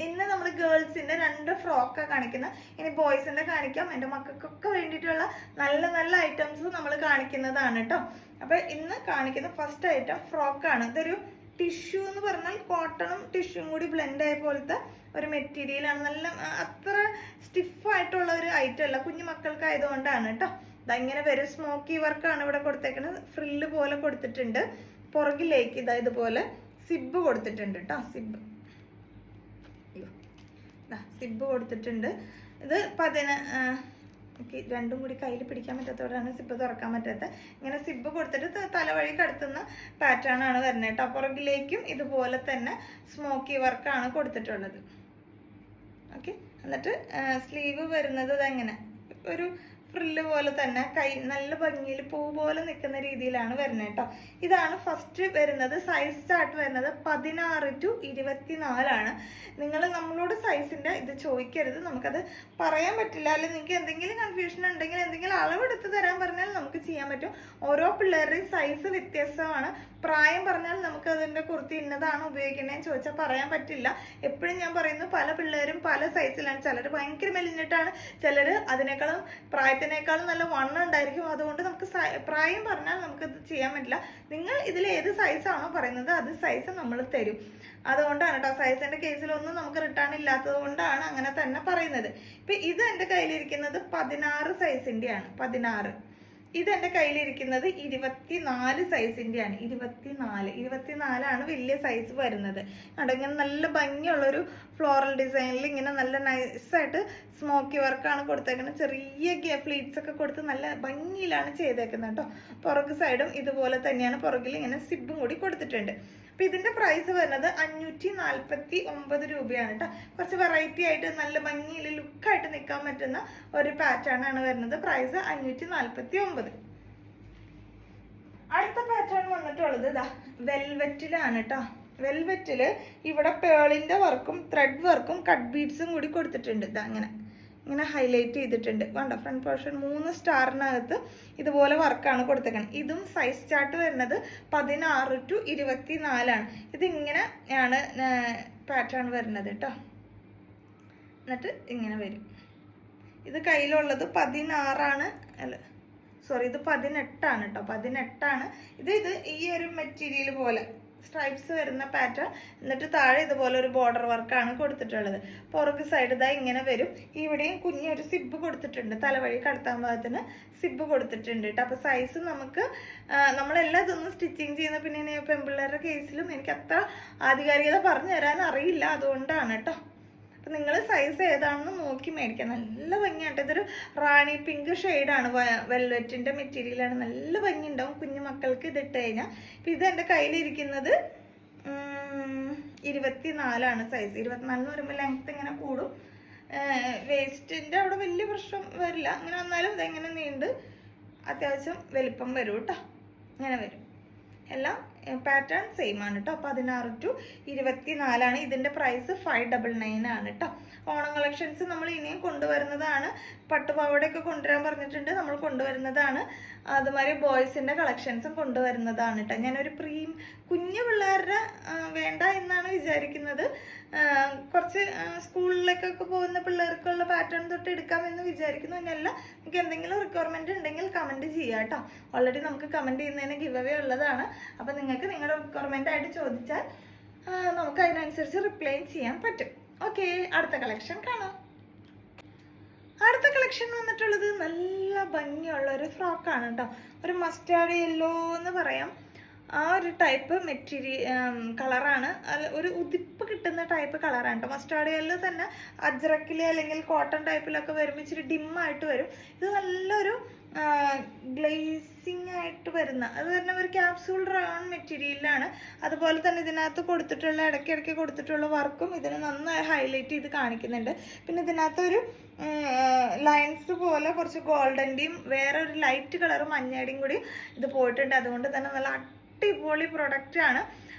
ഇന്ന് നമ്മൾ ഗേൾസിൻ്റെ 2 ഫ്രോക്കാണ് കാണിക്കുന്നത്. ഇനി ബോയ്സിൻ്റെ കാണിക്കാം. എൻ്റെ മക്കൾക്കൊക്കെ വേണ്ടിയിട്ടുള്ള നല്ല നല്ല ഐറ്റംസ് നമ്മൾ കാണിക്കുന്നതാണ് കേട്ടോ. അപ്പോൾ ഇന്ന് കാണിക്കുന്ന ഫസ്റ്റ് ഐറ്റം ഫ്രോക്കാണ്. ഇതൊരു ടിഷ്യൂ എന്ന് പറഞ്ഞാൽ കോട്ടണും ടിഷ്യൂവും കൂടി ബ്ലെൻഡ് ആയ പോലത്തെ ഒരു മെറ്റീരിയലാണ്. നല്ല അത്ര സ്റ്റിഫായിട്ടുള്ള ഒരു ഐറ്റം അല്ല, കുഞ്ഞു മക്കൾക്ക് ആയതുകൊണ്ടാണ് കേട്ടോ. ഇങ്ങനെ വരും. സ്മോക്കി വർക്കാണ് ഇവിടെ കൊടുത്തേക്കുന്നത്. ഫ്രില്ല് പോലെ കൊടുത്തിട്ടുണ്ട്. പുറകിലേക്ക് ഇതുപോലെ സിബ് കൊടുത്തിട്ടുണ്ട് കേട്ടോ. സിബ് കൊടുത്തിട്ടുണ്ട്. ഇത് എനിക്ക് രണ്ടും കൂടി കയ്യിൽ പിടിക്കാൻ പറ്റാത്തതുകൊണ്ടാണ് സിബ് തുറക്കാൻ പറ്റാത്തത്. ഇങ്ങനെ സിബ് കൊടുത്തിട്ട് തലവഴി കടത്തുന്ന പാറ്റേൺ ആണ് വരുന്നത് കേട്ടോ. പുറകിലേക്കും ഇതുപോലെ തന്നെ സ്മോക്കി വർക്കാണ് കൊടുത്തിട്ടുള്ളത്. ഓക്കെ, എന്നിട്ട് സ്ലീവ് വരുന്നത് ഇതെങ്ങനെ ഒരു ഫ്രില്ല് പോലെ തന്നെ നല്ല ഭംഗിയിൽ പൂ പോലെ നിൽക്കുന്ന രീതിയിലാണ് വരുന്നത് കേട്ടോ. ഇതാണ് ഫസ്റ്റ് വരുന്നത്. സൈസ് ചാർട്ട് വരുന്നത് 16 to 24 നിങ്ങൾ നമ്മളോട് സൈസിൻ്റെ ഇത് ചോദിക്കരുത്, നമുക്കത് പറയാൻ പറ്റില്ല. അല്ലെങ്കിൽ നിങ്ങൾക്ക് എന്തെങ്കിലും കൺഫ്യൂഷൻ ഉണ്ടെങ്കിൽ എന്തെങ്കിലും അളവെടുത്ത് തരാൻ പറഞ്ഞാൽ നമുക്ക് ചെയ്യാൻ പറ്റും. ഓരോ പിള്ളേരുടെയും സൈസ് വ്യത്യസ്തമാണ്. പ്രായം പറഞ്ഞാൽ നമുക്ക് അതിൻ്റെ കുർത്തി ഇന്നതാണ് ഉപയോഗിക്കണേന്ന് ചോദിച്ചാൽ പറയാൻ പറ്റില്ല. എപ്പോഴും ഞാൻ പറയുന്നു, പല പിള്ളേരും പല സൈസിലാണ്. ചിലർ ഭയങ്കര മെലിഞ്ഞിട്ടാണ്, ചിലർ അതിനേക്കാളും പ്രായത്തിനേക്കാളും നല്ല വണ്ണം ഉണ്ടായിരിക്കും. അതുകൊണ്ട് നമുക്ക് പ്രായം പറഞ്ഞാൽ നമുക്കത് ചെയ്യാൻ പറ്റില്ല. നിങ്ങൾ ഇതിൽ ഏത് സൈസാണോ പറയുന്നത് അത് സൈസ് നമ്മൾ തരും. അതുകൊണ്ടാണ് കേട്ടോ. സൈസിൻ്റെ കേസിലൊന്നും നമുക്ക് റിട്ടേൺ ഇല്ലാത്തത് കൊണ്ടാണ് അങ്ങനെ തന്നെ പറയുന്നത്. ഇപ്പം ഇത് എൻ്റെ കയ്യിലിരിക്കുന്നത് 16 സൈസിൻ്റെയാണ്. 16. ഇതെൻ്റെ കയ്യിലിരിക്കുന്നത് 24 സൈസിൻ്റെയാണ്. 24 വലിയ സൈസ് വരുന്നത്. ഇങ്ങനെ നല്ല ഭംഗിയുള്ളൊരു ഫ്ലോറൽ ഡിസൈനിൽ ഇങ്ങനെ നല്ല നൈസായിട്ട് സ്മോക്കി വർക്കാണ് കൊടുത്തേക്കുന്നത്. ചെറിയ ഫ്ലീറ്റ്സ് ഒക്കെ കൊടുത്ത് നല്ല ഭംഗിയിലാണ് ചെയ്തേക്കുന്നത് കേട്ടോ. പുറക് സൈഡും ഇതുപോലെ തന്നെയാണ്. പുറകിൽ ഇങ്ങനെ സിബും കൂടി കൊടുത്തിട്ടുണ്ട്. അപ്പം ഇതിൻ്റെ പ്രൈസ് വരുന്നത് 549 രൂപയാണ് കേട്ടോ. കുറച്ച് വെറൈറ്റി ആയിട്ട് നല്ല ഭംഗിയിൽ ലുക്കായിട്ട് നിൽക്കാൻ പറ്റുന്ന ഒരു പാറ്റേൺ ആണ് വരുന്നത്. പ്രൈസ് 549. അടുത്ത പാറ്റേൺ വന്നിട്ടുള്ളത് വെൽവെറ്റിലാണ് കേട്ടോ. വെൽവെറ്റിൽ ഇവിടെ പേളിൻ്റെ വർക്കും ത്രെഡ് വർക്കും കട്ട് ബീഡ്സും കൂടി കൊടുത്തിട്ടുണ്ട്. ഇങ്ങനെ ഹൈലൈറ്റ് ചെയ്തിട്ടുണ്ട്. വേണ്ട, ഫ്രണ്ട് പോർഷൻ 3 സ്റ്റാറിനകത്ത് ഇതുപോലെ വർക്കാണ് കൊടുത്തേക്കുന്നത്. ഇതും സൈസ് ചാർട്ട് വരുന്നത് 16 to 24. ഇതിങ്ങനെയാണ് പാറ്റേൺ വരുന്നത് കേട്ടോ. എന്നിട്ട് ഇങ്ങനെ വരും. ഇത് കയ്യിലുള്ളത് 16 ഇത് 18 കേട്ടോ. 18. ഇത് ഈ ഒരു മെറ്റീരിയൽ പോലെ സ്ട്രൈപ്സ് വരുന്ന പാറ്റേൺ. എന്നിട്ട് താഴെ ഇതുപോലെ ഒരു ബോർഡർ വർക്കാണ് കൊടുത്തിട്ടുള്ളത്. പുറക് സൈഡ് ഇങ്ങനെ വരും. ഇവിടെയും കുഞ്ഞൊരു സിബ് കൊടുത്തിട്ടുണ്ട്. തലവഴി കടത്താൻ ഭാഗത്തിന് സിബ് കൊടുത്തിട്ടുണ്ട് കേട്ടോ. അപ്പോൾ സൈസ് നമുക്ക് നമ്മളെല്ലാം ഇതൊന്നും സ്റ്റിച്ചിങ് ചെയ്യുന്ന പിന്നെ പെൺപിള്ളേരുടെ കേസിലും എനിക്ക് അത്ര ആധികാരികത പറഞ്ഞു തരാൻ അറിയില്ല. അതുകൊണ്ടാണ് കേട്ടോ. അപ്പം നിങ്ങൾ സൈസ് ഏതാണെന്ന് നോക്കി മേടിക്കാം. നല്ല ഭംഗിയാട്ടോ. ഇതൊരു റാണി പിങ്ക് ഷെയ്ഡാണ്. വെൽവെറ്റിൻ്റെ മെറ്റീരിയലാണ്. നല്ല ഭംഗി ഉണ്ടാവും കുഞ്ഞു മക്കൾക്ക് ഇതിട്ട് കഴിഞ്ഞാൽ. അപ്പം ഇത് എൻ്റെ കയ്യിലിരിക്കുന്നത് 24 സൈസ്. 24 എന്ന് പറയുമ്പോൾ ലെങ്ത്ത് ഇങ്ങനെ കൂടും. വേസ്റ്റിൻ്റെ അവിടെ വലിയ പ്രശ്നം വരില്ല. അങ്ങനെ വന്നാലും ഇതെങ്ങനെ നീണ്ട് അത്യാവശ്യം വലിപ്പം വരും കേട്ടോ. ഇങ്ങനെ വരും. എല്ലാം പാറ്റേൺ സെയിം ആണ് കേട്ടോ. 16 to 24 ഇതിൻ്റെ പ്രൈസ് 599 ആണ് കേട്ടോ. ഓണം കളക്ഷൻസ് നമ്മൾ ഇനിയും കൊണ്ടുവരുന്നതാണ്. പട്ടുപാവടയൊക്കെ കൊണ്ടുവരാൻ പറഞ്ഞിട്ടുണ്ട്, നമ്മൾ കൊണ്ടുവരുന്നതാണ്. അതുമാതിരി ബോയ്സിൻ്റെ കളക്ഷൻസും കൊണ്ടുവരുന്നതാണ് കേട്ടോ. ഞാനൊരു കുഞ്ഞു പിള്ളേരുടെ വേണ്ട എന്നാണ് വിചാരിക്കുന്നത്. കുറച്ച് സ്കൂളിലേക്കൊക്കെ പോകുന്ന പിള്ളേർക്കുള്ള പാറ്റേൺ തൊട്ട് എടുക്കാമെന്ന് വിചാരിക്കുന്നു. ഇനിയല്ല, നിങ്ങൾക്ക് എന്തെങ്കിലും റിക്വയർമെൻറ്റ് ഉണ്ടെങ്കിൽ കമൻറ്റ് ചെയ്യാം കേട്ടോ. ഓൾറെഡി നമുക്ക് കമൻറ്റ് ചെയ്യുന്നതിന് ഗിവ് അവേ ഉള്ളതാണ്. അപ്പോൾ നിങ്ങൾക്ക് നിങ്ങളുടെ റിക്വയർമെൻ്റ് ആയിട്ട് ചോദിച്ചാൽ നമുക്ക് അതിനനുസരിച്ച് റിപ്ലൈ ചെയ്യാൻ പറ്റും. ഓക്കെ, അടുത്ത കളക്ഷൻ കാണാം. അടുത്ത കളക്ഷൻ വന്നിട്ടുള്ളത് നല്ല ഭംഗിയുള്ള ഒരു ഫ്രോക്കാണ് കേട്ടോ. ഒരു മസ്റ്റാർഡ് യെല്ലോ എന്ന് പറയാം, ആ ഒരു ടൈപ്പ് കളറാണ്. ഒരു ഉതിപ്പ് കിട്ടുന്ന ടൈപ്പ് കളറാണ് കേട്ടോ. മസ്റ്റാർഡ് യെല്ലോ തന്നെ അജ്രക്കിൽ അല്ലെങ്കിൽ കോട്ടൺ ടൈപ്പിലൊക്കെ വരുമ്പോൾ ഇച്ചിരി ഡിമ്മായിട്ട് വരും. ഇത് നല്ലൊരു ഗ്ലേസിങ് ആയിട്ട് വരുന്ന, അത് തന്നെ ഒരു ക്യാപ്സൂൾ റയോൺ മെറ്റീരിയലാണ്. അതുപോലെ തന്നെ ഇതിനകത്ത് കൊടുത്തിട്ടുള്ള ഇടയ്ക്കിടയ്ക്ക് കൊടുത്തിട്ടുള്ള വർക്കും ഇതിന് നന്നായി ഹൈലൈറ്റ് ചെയ്ത് കാണിക്കുന്നുണ്ട്. പിന്നെ ഇതിനകത്തൊരു ലൈൻസ് പോലെ കുറച്ച് ഗോൾഡൻ്റെയും വേറെ ഒരു ലൈറ്റ് കളർ മഞ്ഞയുടെയും കൂടി ഇത് പോയിട്ടുണ്ട്. അതുകൊണ്ട് തന്നെ നല്ല അടിപൊളി പ്രൊഡക്റ്റ് ആണ്.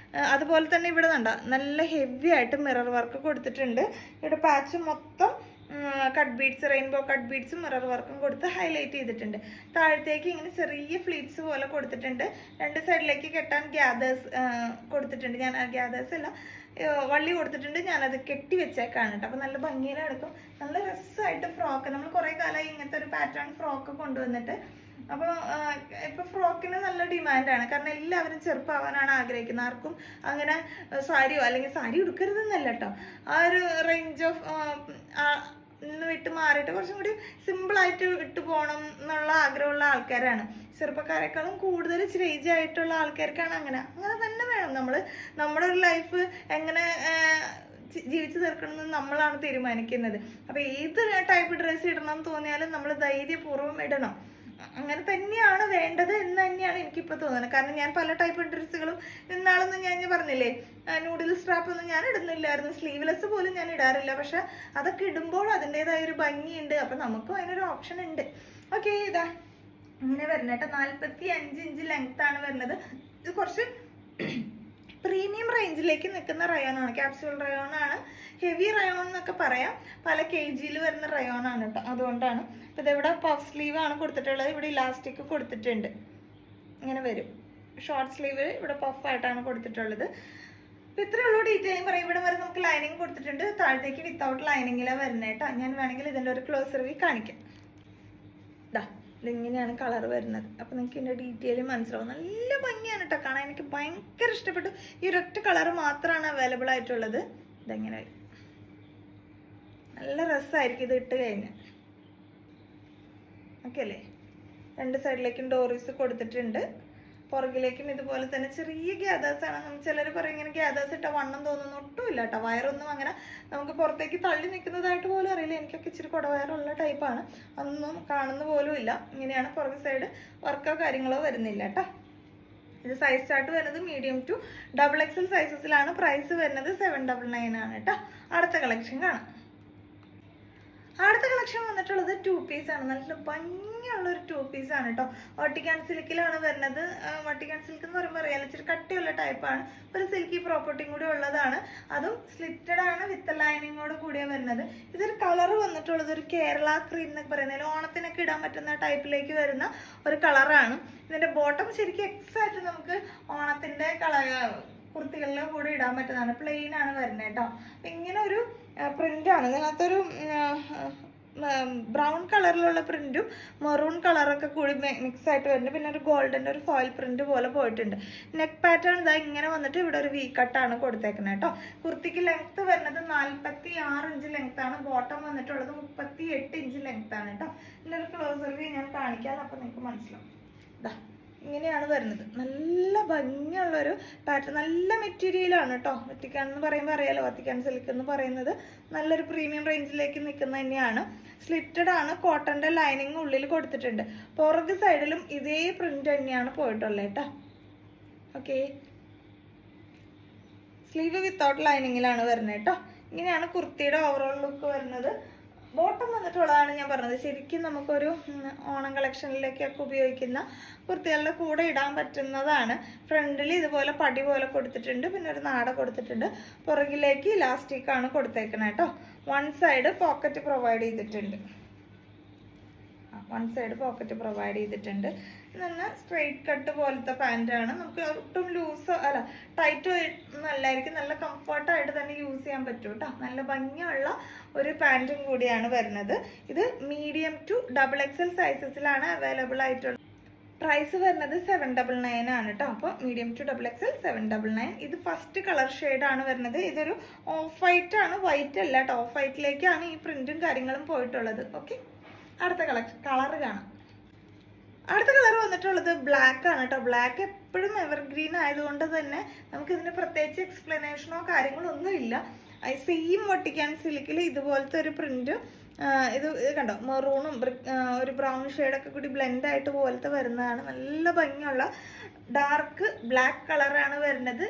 അതുപോലെ തന്നെ ഇവിടെ നല്ല ഹെവി ആയിട്ട് മിറർ വർക്ക് കൊടുത്തിട്ടുണ്ട്. ഇവിടെ പാച്ച് മൊത്തം കട്ട് ബീഡ്സ്, റെയിൻബോ കട്ട് ബീഡ്സും മിറർ വർക്കും കൊടുത്ത് ഹൈലൈറ്റ് ചെയ്തിട്ടുണ്ട്. താഴത്തേക്ക് ഇങ്ങനെ ചെറിയ ഫ്ലീറ്റ്സ് പോലെ കൊടുത്തിട്ടുണ്ട്. രണ്ട് സൈഡിലേക്ക് കെട്ടാൻ ഗ്യാദേഴ്സ് കൊടുത്തിട്ടുണ്ട്. ഞാൻ ഗ്യാദേഴ്സ് അല്ല, വള്ളി കൊടുത്തിട്ടുണ്ട്. ഞാനത് കെട്ടി വെച്ചേക്കാണ് കേട്ടോ. അപ്പോൾ നല്ല ഭംഗിയിൽ എടുക്കും. നല്ല രസമായിട്ട് ഫ്രോക്ക്, നമ്മൾ കുറേ കാലമായി ഇങ്ങനത്തെ ഒരു പാറ്റേൺ ഫ്രോക്ക് കൊണ്ടുവന്നിട്ട്. അപ്പോൾ ഇപ്പോൾ ഫ്രോക്കിന് നല്ല ഡിമാൻഡാണ്. കാരണം എല്ലാവരും ചെറുപ്പമാവാനാണ് ആഗ്രഹിക്കുന്നത്. ആർക്കും അങ്ങനെ സാരിയോ അല്ലെങ്കിൽ സാരി ഉടുക്കരുതെന്നല്ല കേട്ടോ, ആ ഒരു റേഞ്ച് ഓഫ് നിന്ന് വിട്ട് മാറിയിട്ട് കുറച്ചും കൂടി സിമ്പിളായിട്ട് ഇട്ട് പോകണം എന്നുള്ള ആഗ്രഹമുള്ള ആൾക്കാരാണ്. ചെറുപ്പക്കാരെക്കാളും കൂടുതൽ ഇച്ചിരി ഏജ് ആയിട്ടുള്ള ആൾക്കാർക്കാണ് അങ്ങനെ തന്നെ വേണം. നമ്മുടെ ഒരു ലൈഫ് എങ്ങനെ ജീവിച്ചു തീർക്കണമെന്ന് നമ്മളാണ് തീരുമാനിക്കുന്നത്. അപ്പോൾ ഏത് ടൈപ്പ് ഡ്രസ്സ് ഇടണം എന്ന് തോന്നിയാലും നമ്മൾ ധൈര്യപൂർവ്വം ഇടണം. അങ്ങനെ തന്നെയാണ് വേണ്ടത് എന്ന് തന്നെയാണ് എനിക്കിപ്പോൾ തോന്നുന്നത്. കാരണം ഞാൻ പല ടൈപ്പ് ഡ്രസ്സുകളും ഇന്നാളൊന്നും ഞാൻ പറഞ്ഞില്ലേ, നൂഡിൽ സ്ട്രാപ്പ് ഒന്നും ഞാൻ ഇടുന്നില്ലായിരുന്നു. സ്ലീവ്ലെസ് പോലും ഞാൻ ഇടാറില്ല. പക്ഷെ അതൊക്കെ ഇടുമ്പോൾ അതിൻ്റെതായ ഒരു ഭംഗിയുണ്ട്. അപ്പം നമുക്കും അതിനൊരു ഓപ്ഷൻ ഉണ്ട്. ഓക്കെ, ഇതാ ഇങ്ങനെ വരുന്നത് കേട്ടോ. 45 ഇഞ്ച് ലെങ്ത് ആണ് വരുന്നത്. ഇത് കുറച്ച് പ്രീമിയം റേഞ്ചിലേക്ക് നിൽക്കുന്ന റയോണാണ്, ക്യാപ്സ്യൂൾ റയോണാണ്. ഹെവി റയോൺ എന്നൊക്കെ പറയാം. പല KGയിൽ വരുന്ന റയോണാണ് കേട്ടോ. അതുകൊണ്ടാണ്. അപ്പോൾ ഇതിവിടെ പഫ് സ്ലീവ് ആണ് കൊടുത്തിട്ടുള്ളത്. ഇവിടെ ഇലാസ്റ്റിക് കൊടുത്തിട്ടുണ്ട്. ഇങ്ങനെ വരും. ഷോർട്ട് സ്ലീവ് ഇവിടെ പഫായിട്ടാണ് കൊടുത്തിട്ടുള്ളത്. അപ്പോൾ ഇത്രയേ ഉള്ളൂ ഡീറ്റെയിലിംഗ് പറയും. ഇവിടെ വരെ നമുക്ക് ലൈനിങ് കൊടുത്തിട്ടുണ്ട്. താഴത്തേക്ക് വിത്തൗട്ട് ലൈനിങ്ങിലാണ് വരുന്നത് കേട്ടോ. ഞാൻ വേണമെങ്കിൽ ഇതിൻ്റെ ഒരു ക്ലോസർ വ്യൂ കാണിക്കാം. ഇതിങ്ങനെയാണ് കളർ വരുന്നത്. അപ്പോൾ നിങ്ങൾക്ക് ഇതിൻ്റെ ഡീറ്റെയിൽ മനസ്സിലാവും. നല്ല ഭംഗിയാണ് കേട്ടോ കാണാൻ. എനിക്ക് ഭയങ്കര ഇഷ്ടപ്പെട്ടു. ഈ ഒരൊറ്റ കളർ മാത്രമാണ് അവൈലബിൾ ആയിട്ടുള്ളത്. ഇതെങ്ങനെ നല്ല രസമായിരിക്കും ഇത് ഇട്ട് കഴിഞ്ഞാൽ. ഓക്കെ അല്ലേ? രണ്ട് സൈഡിലേക്കും ഡോറീസ് കൊടുത്തിട്ടുണ്ട്. പുറകിലേക്കും ഇതുപോലെ തന്നെ ചെറിയ ഗ്യാദേഴ്സാണ്. ചിലർ പറയും ഇങ്ങനെ ഗ്യാദേഴ്സ് ഇട്ട വണ്ണം തോന്നുന്നു. ഒട്ടുമില്ല കേട്ടോ. വയറൊന്നും അങ്ങനെ നമുക്ക് പുറത്തേക്ക് തള്ളി നിൽക്കുന്നതായിട്ട് പോലും അറിയില്ല. എനിക്കൊക്കെ ഇച്ചിരി കുടവയറുള്ള ടൈപ്പാണ്. അതൊന്നും കാണുന്ന പോലും ഇല്ല. ഇങ്ങനെയാണ് പുറകെ സൈഡ്. വർക്കോ കാര്യങ്ങളോ വരുന്നില്ല കേട്ടോ. ഇത് സൈസ് ചാർട്ട് വരുന്നത് മീഡിയം ടു XXL സൈസസിലാണ്. പ്രൈസ് വരുന്നത് 799 ആണ് കേട്ടോ. അടുത്ത കളക്ഷൻ കാണാം. അടുത്ത കളക്ഷൻ വന്നിട്ടുള്ളത് 2 പീസ് ആണ്. നല്ല ഭംഗിയുള്ളൊരു 2 പീസ് ആണ് കേട്ടോ. വട്ടിക്കാൻ സിൽക്കിലാണ് വരുന്നത്. വട്ടിക്കാൻ സിൽക്ക് എന്ന് പറയുമ്പോൾ അറിയാലോ, ഇച്ചിരി കട്ടിയുള്ള ടൈപ്പാണ്. ഒരു സിൽക്കി പ്രോപ്പർട്ടിയും കൂടി ഉള്ളതാണ്. അതും സ്ലിറ്റഡ് ആണ്, വിത്ത് ലൈനിങ്ങോട് കൂടിയാണ് വരുന്നത്. ഇതൊരു കളർ വന്നിട്ടുള്ളത് ഒരു കേരള ക്രീം എന്നൊക്കെ പറയുന്നത്, ഓണത്തിനൊക്കെ ഇടാൻ പറ്റുന്ന ടൈപ്പിലേക്ക് വരുന്ന ഒരു കളറാണ്. ഇതിൻ്റെ ബോട്ടം ശരിക്കും എക്സാക്റ്റ് നമുക്ക് ഓണത്തിൻ്റെ കുർത്തികളിലെ കൂടെ ഇടാൻ പറ്റുന്നതാണ്. പ്ലെയിൻ ആണ് വരുന്നത് കേട്ടോ. അപ്പം ഇങ്ങനെ ഒരു പ്രിൻ്റാണ്. ഇതിനകത്തൊരു ബ്രൗൺ കളറിലുള്ള പ്രിൻറ്റും മെറൂൺ കളറൊക്കെ കൂടി മിക്സ് ആയിട്ട് വരുന്നുണ്ട്. പിന്നെ ഒരു ഗോൾഡൻ്റെ ഒരു ഫോയിൽ പ്രിൻറ്റ് പോലെ പോയിട്ടുണ്ട്. നെക്ക് പാറ്റേൺ ഇതാ ഇങ്ങനെ വന്നിട്ട് ഇവിടെ ഒരു കട്ടാണ് കൊടുത്തേക്കുന്നത് കേട്ടോ. കുർത്തിക്ക് ലെങ്ത്ത് വരുന്നത് 46 ഇഞ്ച് ലെങ്ത് ആണ്. ബോട്ടം വന്നിട്ടുള്ളത് 38 ഇഞ്ച് ലെങ്ത് ആണ് കേട്ടോ. ഇതിൻ്റെ ഒരു ക്ലോസർ വ്യൂ ഞാൻ കാണിക്കാം. അപ്പോൾ നിങ്ങൾക്ക് മനസ്സിലാവും. ഇതാ ഇങ്ങനെയാണ് വരുന്നത്. നല്ല ഭംഗിയുള്ളൊരു പാറ്റേൺ, നല്ല മെറ്റീരിയലാണ് കേട്ടോ. വത്തിക്കാൻ എന്ന് പറയുമ്പോൾ അറിയാലോ, വത്തിക്കാൻ സിൽക്ക് എന്ന് പറയുന്നത് നല്ലൊരു പ്രീമിയം റേഞ്ചിലേക്ക് നിൽക്കുന്ന തന്നെയാണ്. സ്ലിറ്റഡ് ആണ്. കോട്ടൻ്റെ ലൈനിങ് ഉള്ളിൽ കൊടുത്തിട്ടുണ്ട്. പുറക് സൈഡിലും ഇതേ പ്രിന്റ് തന്നെയാണ് പോയിട്ടുള്ളത് കേട്ടോ. ഓക്കെ, സ്ലീവ് വിത്തൗട്ട് ലൈനിങ്ങിലാണ് വരുന്നത് കേട്ടോ. ഇങ്ങനെയാണ് കുർത്തിയുടെ ഓവറോൾ ലുക്ക് വരുന്നത്. ബോട്ടം വന്നിട്ടുള്ളതാണ് ഞാൻ പറഞ്ഞത്. ശരിക്കും നമുക്കൊരു ഓണം കളക്ഷനിലേക്കൊക്കെ ഉപയോഗിക്കുന്ന കുർത്തികളുടെ കൂടെ ഇടാൻ പറ്റുന്നതാണ്. ഫ്രണ്ടിൽ ഇതുപോലെ പടി പോലെ കൊടുത്തിട്ടുണ്ട്, പിന്നെ ഒരു നാട കൊടുത്തിട്ടുണ്ട്. പുറകിലേക്ക് ഇലാസ്റ്റിക്കാണ് കൊടുത്തേക്കണേ കേട്ടോ. വൺ സൈഡ് പോക്കറ്റ് പ്രൊവൈഡ് ചെയ്തിട്ടുണ്ട്. വൺ സൈഡ് പോക്കറ്റ് പ്രൊവൈഡ് ചെയ്തിട്ടുണ്ട്. നല്ല സ്ട്രെയിറ്റ് കട്ട് പോലത്തെ പാൻറ്റാണ്. നമുക്ക് ഒട്ടും ലൂസ് അല്ല ടൈറ്റ് നല്ലായിരിക്കും, നല്ല കംഫർട്ടായിട്ട് തന്നെ യൂസ് ചെയ്യാൻ പറ്റും കേട്ടോ. നല്ല ഭംഗിയുള്ള ഒരു പാൻറ്റും കൂടിയാണ് വരുന്നത്. ഇത് മീഡിയം ടു XXL സൈസസിലാണ് അവൈലബിൾ ആയിട്ടുള്ളത്. പ്രൈസ് വരുന്നത് 799 ആണ് കേട്ടോ. അപ്പോൾ മീഡിയം ടു XXL 799. ഇത് ഫസ്റ്റ് കളർ ഷെയ്ഡാണ് വരുന്നത്. ഇതൊരു ഓഫ് വൈറ്റ് ആണ്, വൈറ്റ് അല്ല കേട്ടോ. ഓഫ് വൈറ്റിലേക്കാണ് ഈ പ്രിന്റും കാര്യങ്ങളും പോയിട്ടുള്ളത്. ഓക്കെ, അടുത്ത കളർ കാണാം. അടുത്ത കളർ വന്നിട്ടുള്ളത് ബ്ലാക്ക് ആണ് കേട്ടോ. ബ്ലാക്ക് എപ്പോഴും എവർഗ്രീൻ ആയതുകൊണ്ട് തന്നെ നമുക്കിതിന് പ്രത്യേകിച്ച് എക്സ്പ്ലനേഷനോ കാര്യങ്ങളോ ഒന്നുമില്ല. സെയിം ഒട്ടിക്കാൻ സിൽക്കിൽ ഇതുപോലത്തെ ഒരു പ്രിന്റ്, ഇത് കണ്ടോ, മെറൂണും ഒരു ബ്രൗൺ ഷെയ്ഡൊക്കെ കൂടി ബ്ലെൻഡ് ആയിട്ട് പോലത്തെ വരുന്നതാണ്. നല്ല ഭംഗിയുള്ള ഡാർക്ക് ബ്ലാക്ക് കളറാണ് വരുന്നത്.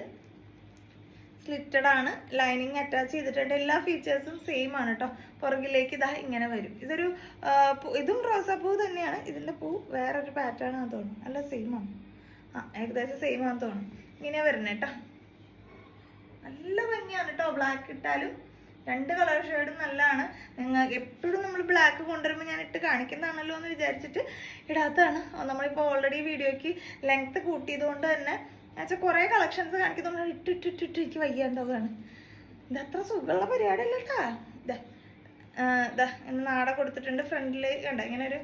സ്ലിറ്റഡ് ആണ്, ലൈനിങ് അറ്റാച്ച് ചെയ്തിട്ടുണ്ട്. എല്ലാ ഫീച്ചേഴ്സും സെയിം ആണ് കേട്ടോ. പുറകിലേക്ക് ഇതാ ഇങ്ങനെ വരും. ഇതും റോസാപ്പൂ തന്നെയാണ്. ഇതിന്റെ പൂ വേറൊരു പാറ്റേൺ ആണെന്ന് തോന്നുന്നു. അല്ല, സെയിം ആണ്. ഏകദേശം സെയിം ആണെന്ന് തോന്നുന്നു. ഇങ്ങനെ വരുന്നത് കേട്ടോ. നല്ല ഭംഗിയാണ് കേട്ടോ. ബ്ലാക്ക് ഇട്ടാലും രണ്ട് കളർ ഷെയ്ഡും നല്ലതാണ്. നിങ്ങൾ എപ്പോഴും നമ്മൾ ബ്ലാക്ക് കൊണ്ടുവരുമ്പോൾ ഞാൻ ഇട്ട് കാണിക്കുന്നതാണല്ലോ എന്ന് വിചാരിച്ചിട്ട് ഇടാത്തതാണ്. നമ്മളിപ്പോൾ ഓൾറെഡി വീഡിയോയ്ക്ക് ലെങ്ത് കൂട്ടിയത് കൊണ്ട് തന്നെ എന്നുവെച്ചാൽ കുറേ കളക്ഷൻസ് കാണിക്കുന്നത് നമ്മൾ ഇട്ടിട്ടിട്ടിട്ട് വയ്യാണ്ടാവുകയാണ്. ഇത് അത്ര സുഖമുള്ള പരിപാടിയല്ല കേട്ടാ. നാട കൊടുത്തിട്ടുണ്ട്. ഫ്രണ്ടിൽ കണ്ട ഇങ്ങനെ ഒരു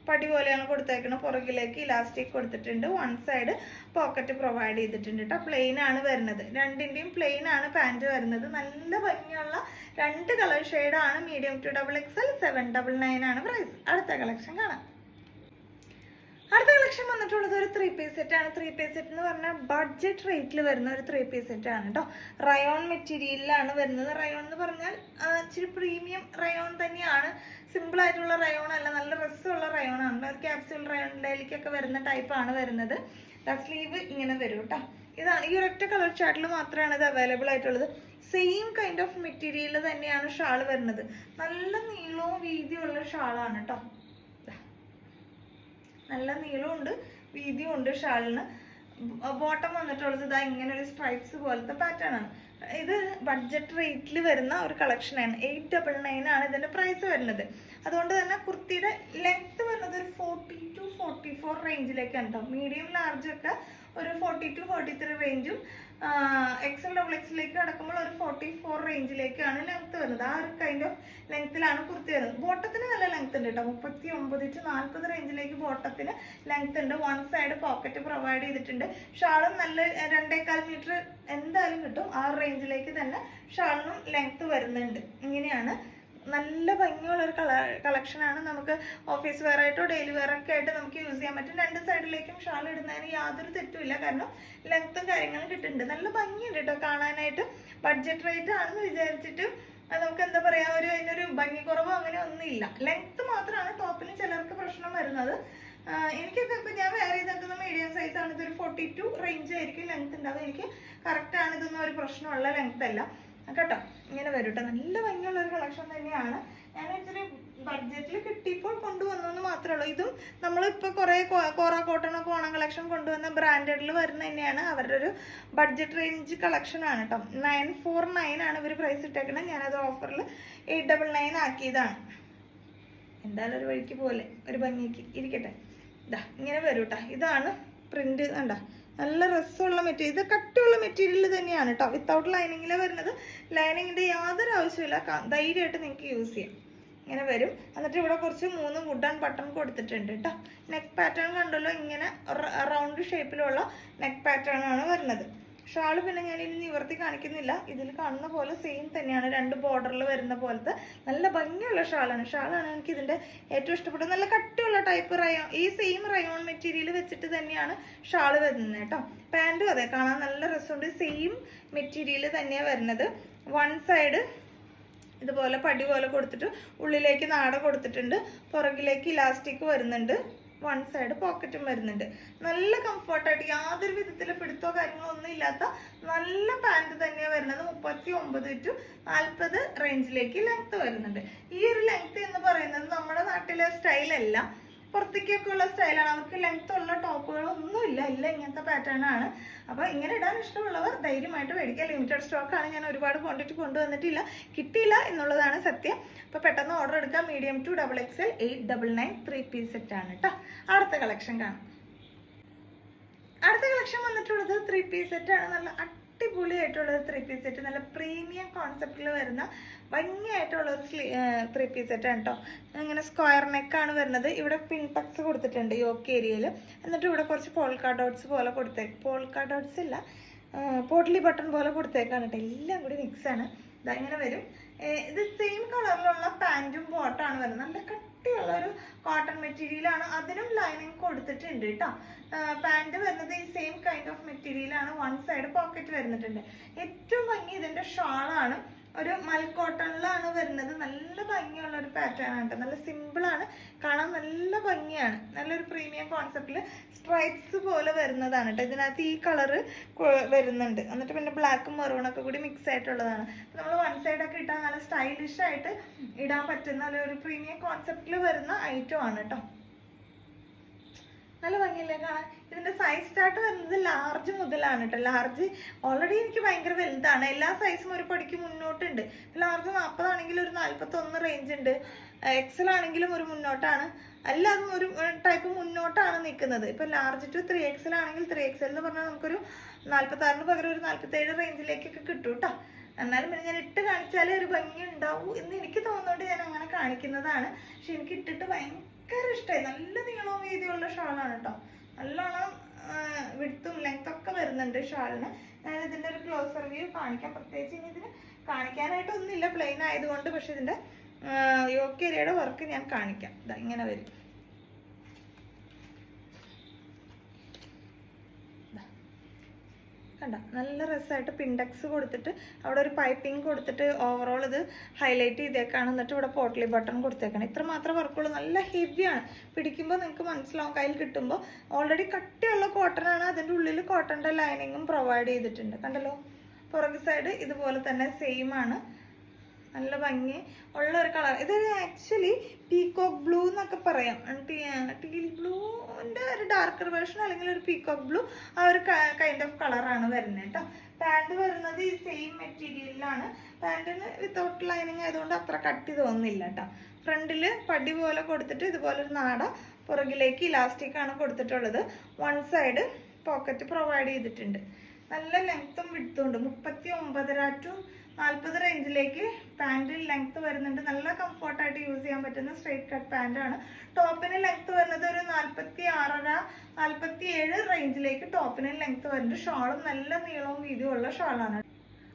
പടി പോലെയാണ് കൊടുത്തേക്കുന്നത്. പുറകിലേക്ക് ഇലാസ്റ്റിക് കൊടുത്തിട്ടുണ്ട്. വൺ സൈഡ് പോക്കറ്റ് പ്രൊവൈഡ് ചെയ്തിട്ടുണ്ട് കേട്ടോ. പ്ലെയിൻ ആണ് വരുന്നത്. രണ്ടിൻ്റെയും പ്ലെയിൻ ആണ് പാൻറ് വരുന്നത്. നല്ല ഭംഗിയുള്ള രണ്ട് കളർ ഷെയ്ഡാണ്. മീഡിയം ടു XXL 799 ആണ് പ്രൈസ്. അടുത്ത കളക്ഷൻ കാണാം. അടുത്ത കളക്ഷൻ വന്നിട്ടുള്ളത് ഒരു 3 പീസ് സെറ്റ് ആണ്. 3 പീസ് സെറ്റ് എന്ന് പറഞ്ഞാൽ ബഡ്ജറ്റ് റേറ്റിൽ വരുന്ന ഒരു 3 പീസ് സെറ്റ് ആണ് കേട്ടോ. റയോൺ മെറ്റീരിയലിലാണ് വരുന്നത്. റയോൺ എന്ന് പറഞ്ഞാൽ ഇച്ചിരി പ്രീമിയം റയോൺ തന്നെയാണ്. സിമ്പിൾ ആയിട്ടുള്ള റയോൺ അല്ല, നല്ല രസമുള്ള റയോൺ ആണ്. ഒരു ക്യാപ്സ്യൂൾ റയോണിലേക്കൊക്കെ വരുന്ന ടൈപ്പാണ് വരുന്നത്. സ്ലീവ് ഇങ്ങനെ വരും കേട്ടോ. ഇതാണ് ഈ ഒരൊറ്റ കളർ ചാർട്ടിൽ മാത്രമാണ് ഇത് അവൈലബിൾ ആയിട്ടുള്ളത്. സെയിം കൈൻഡ് ഓഫ് മെറ്റീരിയൽ തന്നെയാണ് ഷാൾ വരുന്നത്. നല്ല നീളവും വീതിയുള്ള ഷാളാണ് കേട്ടോ. നല്ല നീളമുണ്ട്, വീതിയും ഉണ്ട് ഷാളിന്. ബോട്ടം വന്നിട്ടുള്ളത് ഇതാ ഇങ്ങനെ ഒരു സ്ട്രൈപ്സ് പോലത്തെ പാറ്റേൺ ആണ്. ഇത് ബഡ്ജറ്റ് റേറ്റിൽ വരുന്ന ഒരു കളക്ഷനാണ്. 899 ആണ് ഇതിന്റെ പ്രൈസ് വരുന്നത്. അതുകൊണ്ട് തന്നെ കുർത്തിയുടെ ലെങ്ത് വരുന്നത് ഒരു 40 to 44 റേഞ്ചിലേക്കാണ് കേട്ടോ. മീഡിയം ലാർജ് ഒക്കെ ഒരു 40 to 43 റേഞ്ചും XL XXലേക്ക് അടക്കുമ്പോൾ ഒരു 44 റേഞ്ചിലേക്കാണ് ലെങ്ത് വരുന്നത്. ആ ഒരു കൈൻഡ് ഓഫ് ലെങ്ത്തിലാണ് കുർത്തി വരുന്നത്. ബോട്ടത്തിന് നല്ല ലെങ്ത് ഉണ്ട് കേട്ടോ. 39 to 40 റേഞ്ചിലേക്ക് ബോട്ടത്തിന് ലെങ്ത് ഉണ്ട്. വൺ സൈഡ് പോക്കറ്റ് പ്രൊവൈഡ് ചെയ്തിട്ടുണ്ട്. ഷാളും നല്ല 2.25 മീറ്റർ എന്തായാലും കിട്ടും. ആ റേഞ്ചിലേക്ക് തന്നെ ഷാളിനും ലെങ്ത് വരുന്നുണ്ട്. ഇങ്ങനെയാണ്. നല്ല ഭംഗിയുള്ള ഒരു കളക്ഷനാണ്. നമുക്ക് ഓഫീസ് വെയർ ആയിട്ടോ ഡെയിലി വെയർ ഒക്കെ ആയിട്ട് നമുക്ക് യൂസ് ചെയ്യാൻ പറ്റും. രണ്ട് സൈഡിലേക്കും ഷാൾ ഇടുന്നതിന് യാതൊരു തെറ്റുമില്ല. കാരണം ലെങ്ത്തും കാര്യങ്ങളും കിട്ടുന്നുണ്ട്. നല്ല ഭംഗിയുണ്ട് കേട്ടോ കാണാനായിട്ട്. ബഡ്ജറ്റ് റേറ്റ് ആണെന്ന് വിചാരിച്ചിട്ട് നമുക്ക് എന്താ പറയാ, അതിനൊരു ഭംഗി കുറവോ അങ്ങനെ ഒന്നുമില്ല. ലെങ്ത്ത് മാത്രമാണ് ടോപ്പിന് ചിലർക്ക് പ്രശ്നം വരുന്നത്. എനിക്കൊക്കെ ഇപ്പം ഞാൻ വെയർ ചെയ്തിരിക്കുന്ന മീഡിയം സൈസ് ആണ്. ഇതൊരു 42 റേഞ്ച് ആയിരിക്കും ലെങ്ത് ഉണ്ടാവും. എനിക്ക് കറക്റ്റ് ആണ്. ഇതൊന്നും ഒരു പ്രശ്നമുള്ള ലെങ്ത് അല്ല കേട്ടോ. ഇങ്ങനെ വരും കേട്ടോ. നല്ല ഭംഗിയുള്ള ഒരു കളക്ഷൻ തന്നെയാണ്. ഞാൻ ഇച്ചിരി ബഡ്ജറ്റിൽ കിട്ടിയപ്പോൾ കൊണ്ടുവന്നു എന്ന് മാത്രമേ ഉള്ളൂ. ഇതും നമ്മളിപ്പോൾ കുറേ കോറ കോട്ടണൊക്കെ ഓണം കളക്ഷൻ കൊണ്ടുവന്ന ബ്രാൻഡഡിൽ വരുന്ന തന്നെയാണ്. അവരുടെ ഒരു ബഡ്ജറ്റ് റേഞ്ച് കളക്ഷൻ ആണ് കേട്ടോ. 949 ആണ് ഇവർ പ്രൈസ് ഇട്ടേക്കുന്നത്. ഞാനത് ഓഫറിൽ 899 ആക്കിയതാണ്. എന്തായാലും ഒരു വഴിക്ക് പോലെ ഒരു ഭംഗിക്ക് ഇരിക്കട്ടെ. ഇങ്ങനെ വരും കേട്ടോ. ഇതാണ് പ്രിന്റ് കണ്ടോ. നല്ല രസമുള്ള മെറ്റീരിയൽ. ഇത് കട്ടിയുള്ള മെറ്റീരിയൽ തന്നെയാണ് കേട്ടോ. വിത്തൗട്ട് ലൈനിങ്ങിലാണ് വരുന്നത്. ലൈനിങ്ങിൻ്റെ യാതൊരു ആവശ്യമില്ല. ധൈര്യമായിട്ട് നിങ്ങൾക്ക് യൂസ് ചെയ്യാം. ഇങ്ങനെ വരും. എന്നിട്ട് ഇവിടെ കുറച്ച് 3 വുഡൻ ബട്ടൺ കൊടുത്തിട്ടുണ്ട് കേട്ടോ. നെക്ക് പാറ്റേൺ കണ്ടല്ലോ. ഇങ്ങനെ റൗണ്ട് ഷേപ്പിലുള്ള നെക്ക് പാറ്റേൺ ആണ് വരുന്നത്. ഷാള് പിന്നെ ഞാൻ ഇനി നിവർത്തി കാണിക്കുന്നില്ല. ഇതിൽ കാണുന്ന പോലെ സെയിം തന്നെയാണ്. 2 ബോർഡറിൽ വരുന്ന പോലത്തെ നല്ല ഭംഗിയുള്ള ഷാളാണ് എനിക്ക് ഇതിൻ്റെ ഏറ്റവും ഇഷ്ടപ്പെട്ടത്. നല്ല കട്ടിയുള്ള ടൈപ്പ് റയോൺ. ഈ സെയിം റയോൺ മെറ്റീരിയൽ വെച്ചിട്ട് തന്നെയാണ് ഷാള് വരുന്നത് കേട്ടോ. പാൻറ്റും അതെ, കാണാൻ നല്ല രസമുണ്ട്. സെയിം മെറ്റീരിയൽ തന്നെയാണ് വരുന്നത്. വൺ സൈഡ് ഇതുപോലെ പടി പോലെ കൊടുത്തിട്ട് ഉള്ളിലേക്ക് നാട കൊടുത്തിട്ടുണ്ട്. പുറകിലേക്ക് ഇലാസ്റ്റിക് വരുന്നുണ്ട്. വൺ സൈഡ് പോക്കറ്റും വരുന്നുണ്ട്. നല്ല കംഫർട്ടായിട്ട് യാതൊരു വിധത്തിലെ പിടുത്തോ കാര്യങ്ങളോ ഒന്നും ഇല്ലാത്ത നല്ല പാൻറ് തന്നെയാണ് വരുന്നത്. 39 to 40 റേഞ്ചിലേക്ക് ലെങ്ത് വരുന്നുണ്ട്. ഈ ഒരു ലെങ്ത് എന്ന് പറയുന്നത് നമ്മുടെ നാട്ടിലെ സ്റ്റൈലല്ല, പുറത്തേക്കൊക്കെ ഉള്ള സ്റ്റൈലാണ്. അവർക്ക് ലെങ്ത് ഉള്ള ടോപ്പുകളൊന്നുമില്ല, എല്ലാം ഇങ്ങനത്തെ പാറ്റേൺ ആണ്. അപ്പോൾ ഇങ്ങനെ ഇടാൻ ഇഷ്ടമുള്ളവർ ധൈര്യമായിട്ട് മേടിക്കുക. ലിമിറ്റഡ് സ്റ്റോക്കാണ്, ഞാൻ ഒരുപാട് ക്വാണ്ടിറ്റി കൊണ്ടുവന്നിട്ടില്ല, കിട്ടിയില്ല എന്നുള്ളതാണ് സത്യം. അപ്പോൾ പെട്ടെന്ന് ഓർഡർ എടുക്കുക. Medium to XXL 899 3 piece set ആണ് കേട്ടോ. അടുത്ത കളക്ഷൻ കാണാം. അടുത്ത കളക്ഷൻ വന്നിട്ടുള്ളത് 3 പീസ് സെറ്റ് ആണ്. നല്ല അടിപൊളിയായിട്ടുള്ളൊരു 3 പീസ് സെറ്റ്, നല്ല പ്രീമിയം കോൺസെപ്റ്റിൽ വരുന്ന ഭംഗിയായിട്ടുള്ളൊരു 3 പീസ് സെറ്റ് ആണ് കേട്ടോ. ഇങ്ങനെ സ്ക്വയർ നെക്കാണ് വരുന്നത്. ഇവിടെ പിൻ ടക്സ് കൊടുത്തിട്ടുണ്ട് യോക്ക് ഏരിയയിൽ. എന്നിട്ട് ഇവിടെ കുറച്ച് പോൾക്കാ ഡോട്ട്സ് പോലെ പോൾക്കാ ഡോട്ട്സ് ഇല്ല, പോട്ട്ലി ബട്ടൺ പോലെ കൊടുത്തേക്കാണ് കേട്ടോ. എല്ലാം കൂടി മിക്സാണ്. ഇതങ്ങനെ വരും. ഇത് സെയിം കളറിലുള്ള പാൻറ്റും ബോട്ടാണ് വരുന്നത്. നല്ല കട്ടിയുള്ളൊരു കോട്ടൺ മെറ്റീരിയലാണ്. അതിനും ലൈനിങ് കൊടുത്തിട്ടുണ്ട് കേട്ടോ. പാൻറ് വരുന്നത് ഈ സെയിം കൈൻഡ് ഓഫ് മെറ്റീരിയലാണ്. വൺ സൈഡ് പോക്കറ്റ് വരുന്നിട്ടുണ്ട്. ഏറ്റവും ഭംഗി ഇതിൻ്റെ ഷാളാണ്. ഒരു മൽക്കോട്ടണിലാണ് വരുന്നത്. നല്ല ഭംഗിയുള്ള ഒരു പാറ്റേൺ ആണ് കേട്ടോ. നല്ല സിമ്പിളാണ്, കാണാൻ നല്ല ഭംഗിയാണ്. നല്ലൊരു പ്രീമിയം കോൺസെപ്റ്റിൽ സ്ട്രൈപ്സ് പോലെ വരുന്നതാണ് കേട്ടോ. ഇതിനകത്ത് ഈ കളറ് വരുന്നുണ്ട്. എന്നിട്ട് പിന്നെ ബ്ലാക്കും മെറൂണൊക്കെ കൂടി മിക്സ് ആയിട്ടുള്ളതാണ്. നമ്മൾ വൺ സൈഡൊക്കെ ഇട്ടാൽ നല്ല സ്റ്റൈലിഷ് ആയിട്ട് ഇടാൻ പറ്റുന്ന ഒരു പ്രീമിയം കോൺസെപ്റ്റിൽ വരുന്ന ഐറ്റം ആണ് കേട്ടോ. നല്ല ഭംഗിയില്ലേ കാണാൻ. ഇതിന്റെ സൈസ് സ്റ്റാർട്ട് വരുന്നത് ലാർജ് മുതലാണ് കേട്ടോ. ലാർജ് ഓൾറെഡി എനിക്ക് ഭയങ്കര വലുതാണ്. എല്ലാ സൈസും ഒരു പടിക്ക് മുന്നോട്ടുണ്ട്. ലാർജ് 40 ആണെങ്കിലും ഒരു 41 റേഞ്ച് ഉണ്ട്. XL ആണെങ്കിലും ഒരു മുന്നോട്ടാണ്. എല്ലാതും ഒരു ടൈപ്പ് മുന്നോട്ടാണ് നിൽക്കുന്നത്. ഇപ്പൊ ലാർജ് ടു 3XL ആണെങ്കിൽ 3XL എന്ന് പറഞ്ഞാൽ നമുക്കൊരു 46 പകരം ഒരു 47 റേഞ്ചിലേക്കൊക്കെ കിട്ടും കേട്ടോ. എന്നാലും പിന്നെ ഞാൻ ഇട്ട് കാണിച്ചാലേ ഒരു ഭംഗി ഉണ്ടാവൂ എന്ന് എനിക്ക് തോന്നുന്നുണ്ട് ഞാൻ അങ്ങനെ കാണിക്കുന്നതാണ്. പക്ഷെ എനിക്ക് ഇട്ടിട്ട് ഭയങ്കര ഇഷ്ടമായി. നല്ല നീളവും വീതിയുള്ള ഷാളാണ് കേട്ടോ. നല്ലോണം വിടുത്തും ലെങ്ത് ഒക്കെ വരുന്നുണ്ട് ഷാളിന്. ഞാൻ ഇതിൻ്റെ ഒരു ക്ലോസർ വ്യൂ കാണിക്കാം. പ്രത്യേകിച്ച് ഇനി ഇതിന് കാണിക്കാനായിട്ടൊന്നുമില്ല, പ്ലെയിൻ ആയതുകൊണ്ട്. പക്ഷെ ഇതിൻ്റെ യോക്ക് ഏരിയയുടെ വർക്ക് ഞാൻ കാണിക്കാം. ഇതാ ഇങ്ങനെ വരും. കണ്ട നല്ല രസമായിട്ട് പിൻഡക്സ് കൊടുത്തിട്ട് അവിടെ ഒരു പൈപ്പിംഗ് കൊടുത്തിട്ട് ഓവറോൾ ഇത് ഹൈലൈറ്റ് ചെയ്തേക്കാണ്. എന്നിട്ട് ഇവിടെ പോട്ട്ലി ബട്ടൺ കൊടുത്തേക്കാണ്. ഇത്ര മാത്രമേ വർക്കുള്ളൂ. നല്ല ഹെവിയാണ്. പിടിക്കുമ്പോൾ നിങ്ങൾക്ക് മനസ്സിലാവും. കയ്യിൽ കിട്ടുമ്പോൾ ഓൾറെഡി കട്ടിയുള്ള കോട്ടൺ ആണ്. അതിൻ്റെ ഉള്ളിൽ കോട്ടൻ്റെ ലൈനിങ്ങും പ്രൊവൈഡ് ചെയ്തിട്ടുണ്ട്. കണ്ടല്ലോ. പുറകു സൈഡ് ഇതുപോലെ തന്നെ സെയിം ആണ്. നല്ല ഭംഗി ഉള്ള ഒരു കളർ. ഇത് ആക്ച്വലി പീകോക്ക് ബ്ലൂ എന്നൊക്കെ പറയാം. ടീൽ ബ്ലൂവിൻ്റെ ഒരു ഡാർക്കർ വേർഷൻ അല്ലെങ്കിൽ ഒരു പീകോക്ക് ബ്ലൂ, ആ ഒരു കൈൻഡ് ഓഫ് കളറാണ് വരുന്നത് കേട്ടോ. പാൻറ് വരുന്നത് ഈ സെയിം മെറ്റീരിയലിലാണ്. പാൻറ്റിന് വിത്തൗട്ട് ലൈനിങ് ആയതുകൊണ്ട് അത്ര കട്ടി തോന്നുന്നില്ല കേട്ടോ. ഫ്രണ്ടിൽ പടി പോലെ കൊടുത്തിട്ട് ഇതുപോലെ ഒരു നാട, പുറകിലേക്ക് ഇലാസ്റ്റിക് ആണ് കൊടുത്തിട്ടുള്ളത്. വൺ സൈഡ് പോക്കറ്റ് പ്രൊവൈഡ് ചെയ്തിട്ടുണ്ട്. നല്ല ലെങ്ത്തും വിഡ്ത്തും ഉണ്ട്. 39 to 40 റേഞ്ചിലേക്ക് പാൻറ്റിൽ ലെങ്ത്ത് വരുന്നുണ്ട്. നല്ല കംഫർട്ടായിട്ട് യൂസ് ചെയ്യാൻ പറ്റുന്ന സ്ട്രെയിറ്റ് കട്ട് പാൻറ്റാണ്. ടോപ്പിന് ലെങ്ത്ത് വരുന്നത് ഒരു 46 47 റേഞ്ചിലേക്ക് ടോപ്പിന് ലെങ്ത്ത് വരുന്നുണ്ട്. ഷാളും നല്ല നീളവും വീതിയുള്ള ഷാളാണ്.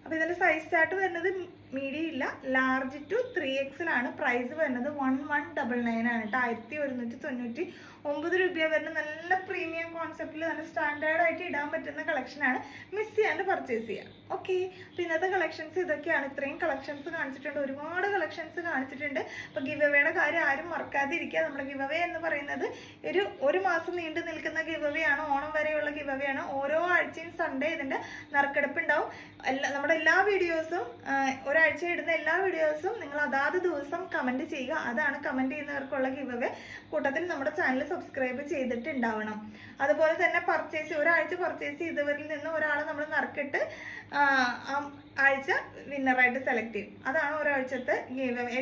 അപ്പോൾ ഇതിൻ്റെ സൈസ് ചാർട്ട് വരുന്നത് മീഡിയം ഇല്ല, ലാർജ് ടു 3XL ആണ്. പ്രൈസ് വരുന്നത് 1199 ആണ് കേട്ടോ. 1199 രൂപ വരുന്ന നല്ല പ്രീമിയം കോൺസെപ്റ്റിൽ നല്ല സ്റ്റാൻഡേർഡ് ആയിട്ട് ഇടാൻ പറ്റുന്ന കളക്ഷനാണ്. മിസ് ചെയ്യാണ്ട് പർച്ചേസ് ചെയ്യാം. ഓക്കെ, അപ്പോൾ ഇന്നത്തെ കളക്ഷൻസ് ഇതൊക്കെയാണ്. ഇത്രയും കളക്ഷൻസ് കാണിച്ചിട്ടുണ്ട്, ഒരുപാട് കളക്ഷൻസ് കാണിച്ചിട്ടുണ്ട്. അപ്പോൾ ഗിവ് അവേയുടെ കാര്യം ആരും മറക്കാതിരിക്കുക. നമ്മുടെ ഗിവ് അവേ എന്ന് പറയുന്നത് ഒരു മാസം നീണ്ടു നിൽക്കുന്ന ഗിവ് അവേ ആണ്. ഓണം വരെയുള്ള ഗിവ് അവേ ആണ്. ഓരോ ആഴ്ചയും സൺഡേ ഇതിൻ്റെ നറുക്കെടുപ്പ് ഉണ്ടാവും. നമ്മുടെ എല്ലാ വീഡിയോസും ഒരാഴ്ച ഇടുന്ന എല്ലാ വീഡിയോസും നിങ്ങൾ അതാത് ദിവസം കമൻറ്റ് ചെയ്യുക. അതാണ് കമൻറ്റ് ചെയ്യുന്നവർക്കുള്ള ഗിവ് അവേ. കൂട്ടത്തിൽ നമ്മുടെ ചാനൽ സബ്സ്ക്രൈബ് ചെയ്തിട്ടുണ്ടാവണം. അതുപോലെ തന്നെ ഒരാഴ്ച പർച്ചേസ് ചെയ്തവരിൽ നിന്ന് ഒരാളെ നമ്മൾ നറുക്കിട്ട് ആഴ്ച വിന്നറായിട്ട് സെലക്ട് ചെയ്യും. അതാണ് ഒരാഴ്ചത്തെ ഗിവ് അവേ.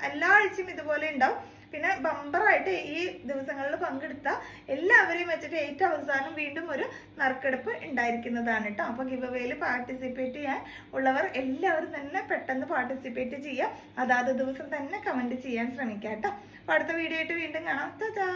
എല്ലാ ആഴ്ചയും ഇതുപോലെ ഉണ്ടാവും. പിന്നെ ബമ്പറായിട്ട് ഈ ദിവസങ്ങളിൽ പങ്കെടുത്ത എല്ലാവരെയും വെച്ചിട്ട് 8 അവസാനം വീണ്ടും ഒരു നറുക്കെടുപ്പ് ഉണ്ടായിരിക്കുന്നതാണ് കേട്ടോ. അപ്പോൾ ഗിവ് അവേയിൽ പാർട്ടിസിപ്പേറ്റ് ചെയ്യാൻ ഉള്ളവർ എല്ലാവരും തന്നെ പെട്ടെന്ന് പാർട്ടിസിപ്പേറ്റ് ചെയ്യുക. അതാത് ദിവസം തന്നെ കമൻറ്റ് ചെയ്യാൻ ശ്രമിക്കുക കേട്ടോ. അപ്പോൾ അടുത്ത വീഡിയോ ആയിട്ട് വീണ്ടും കാണാം. ടാറ്റാ.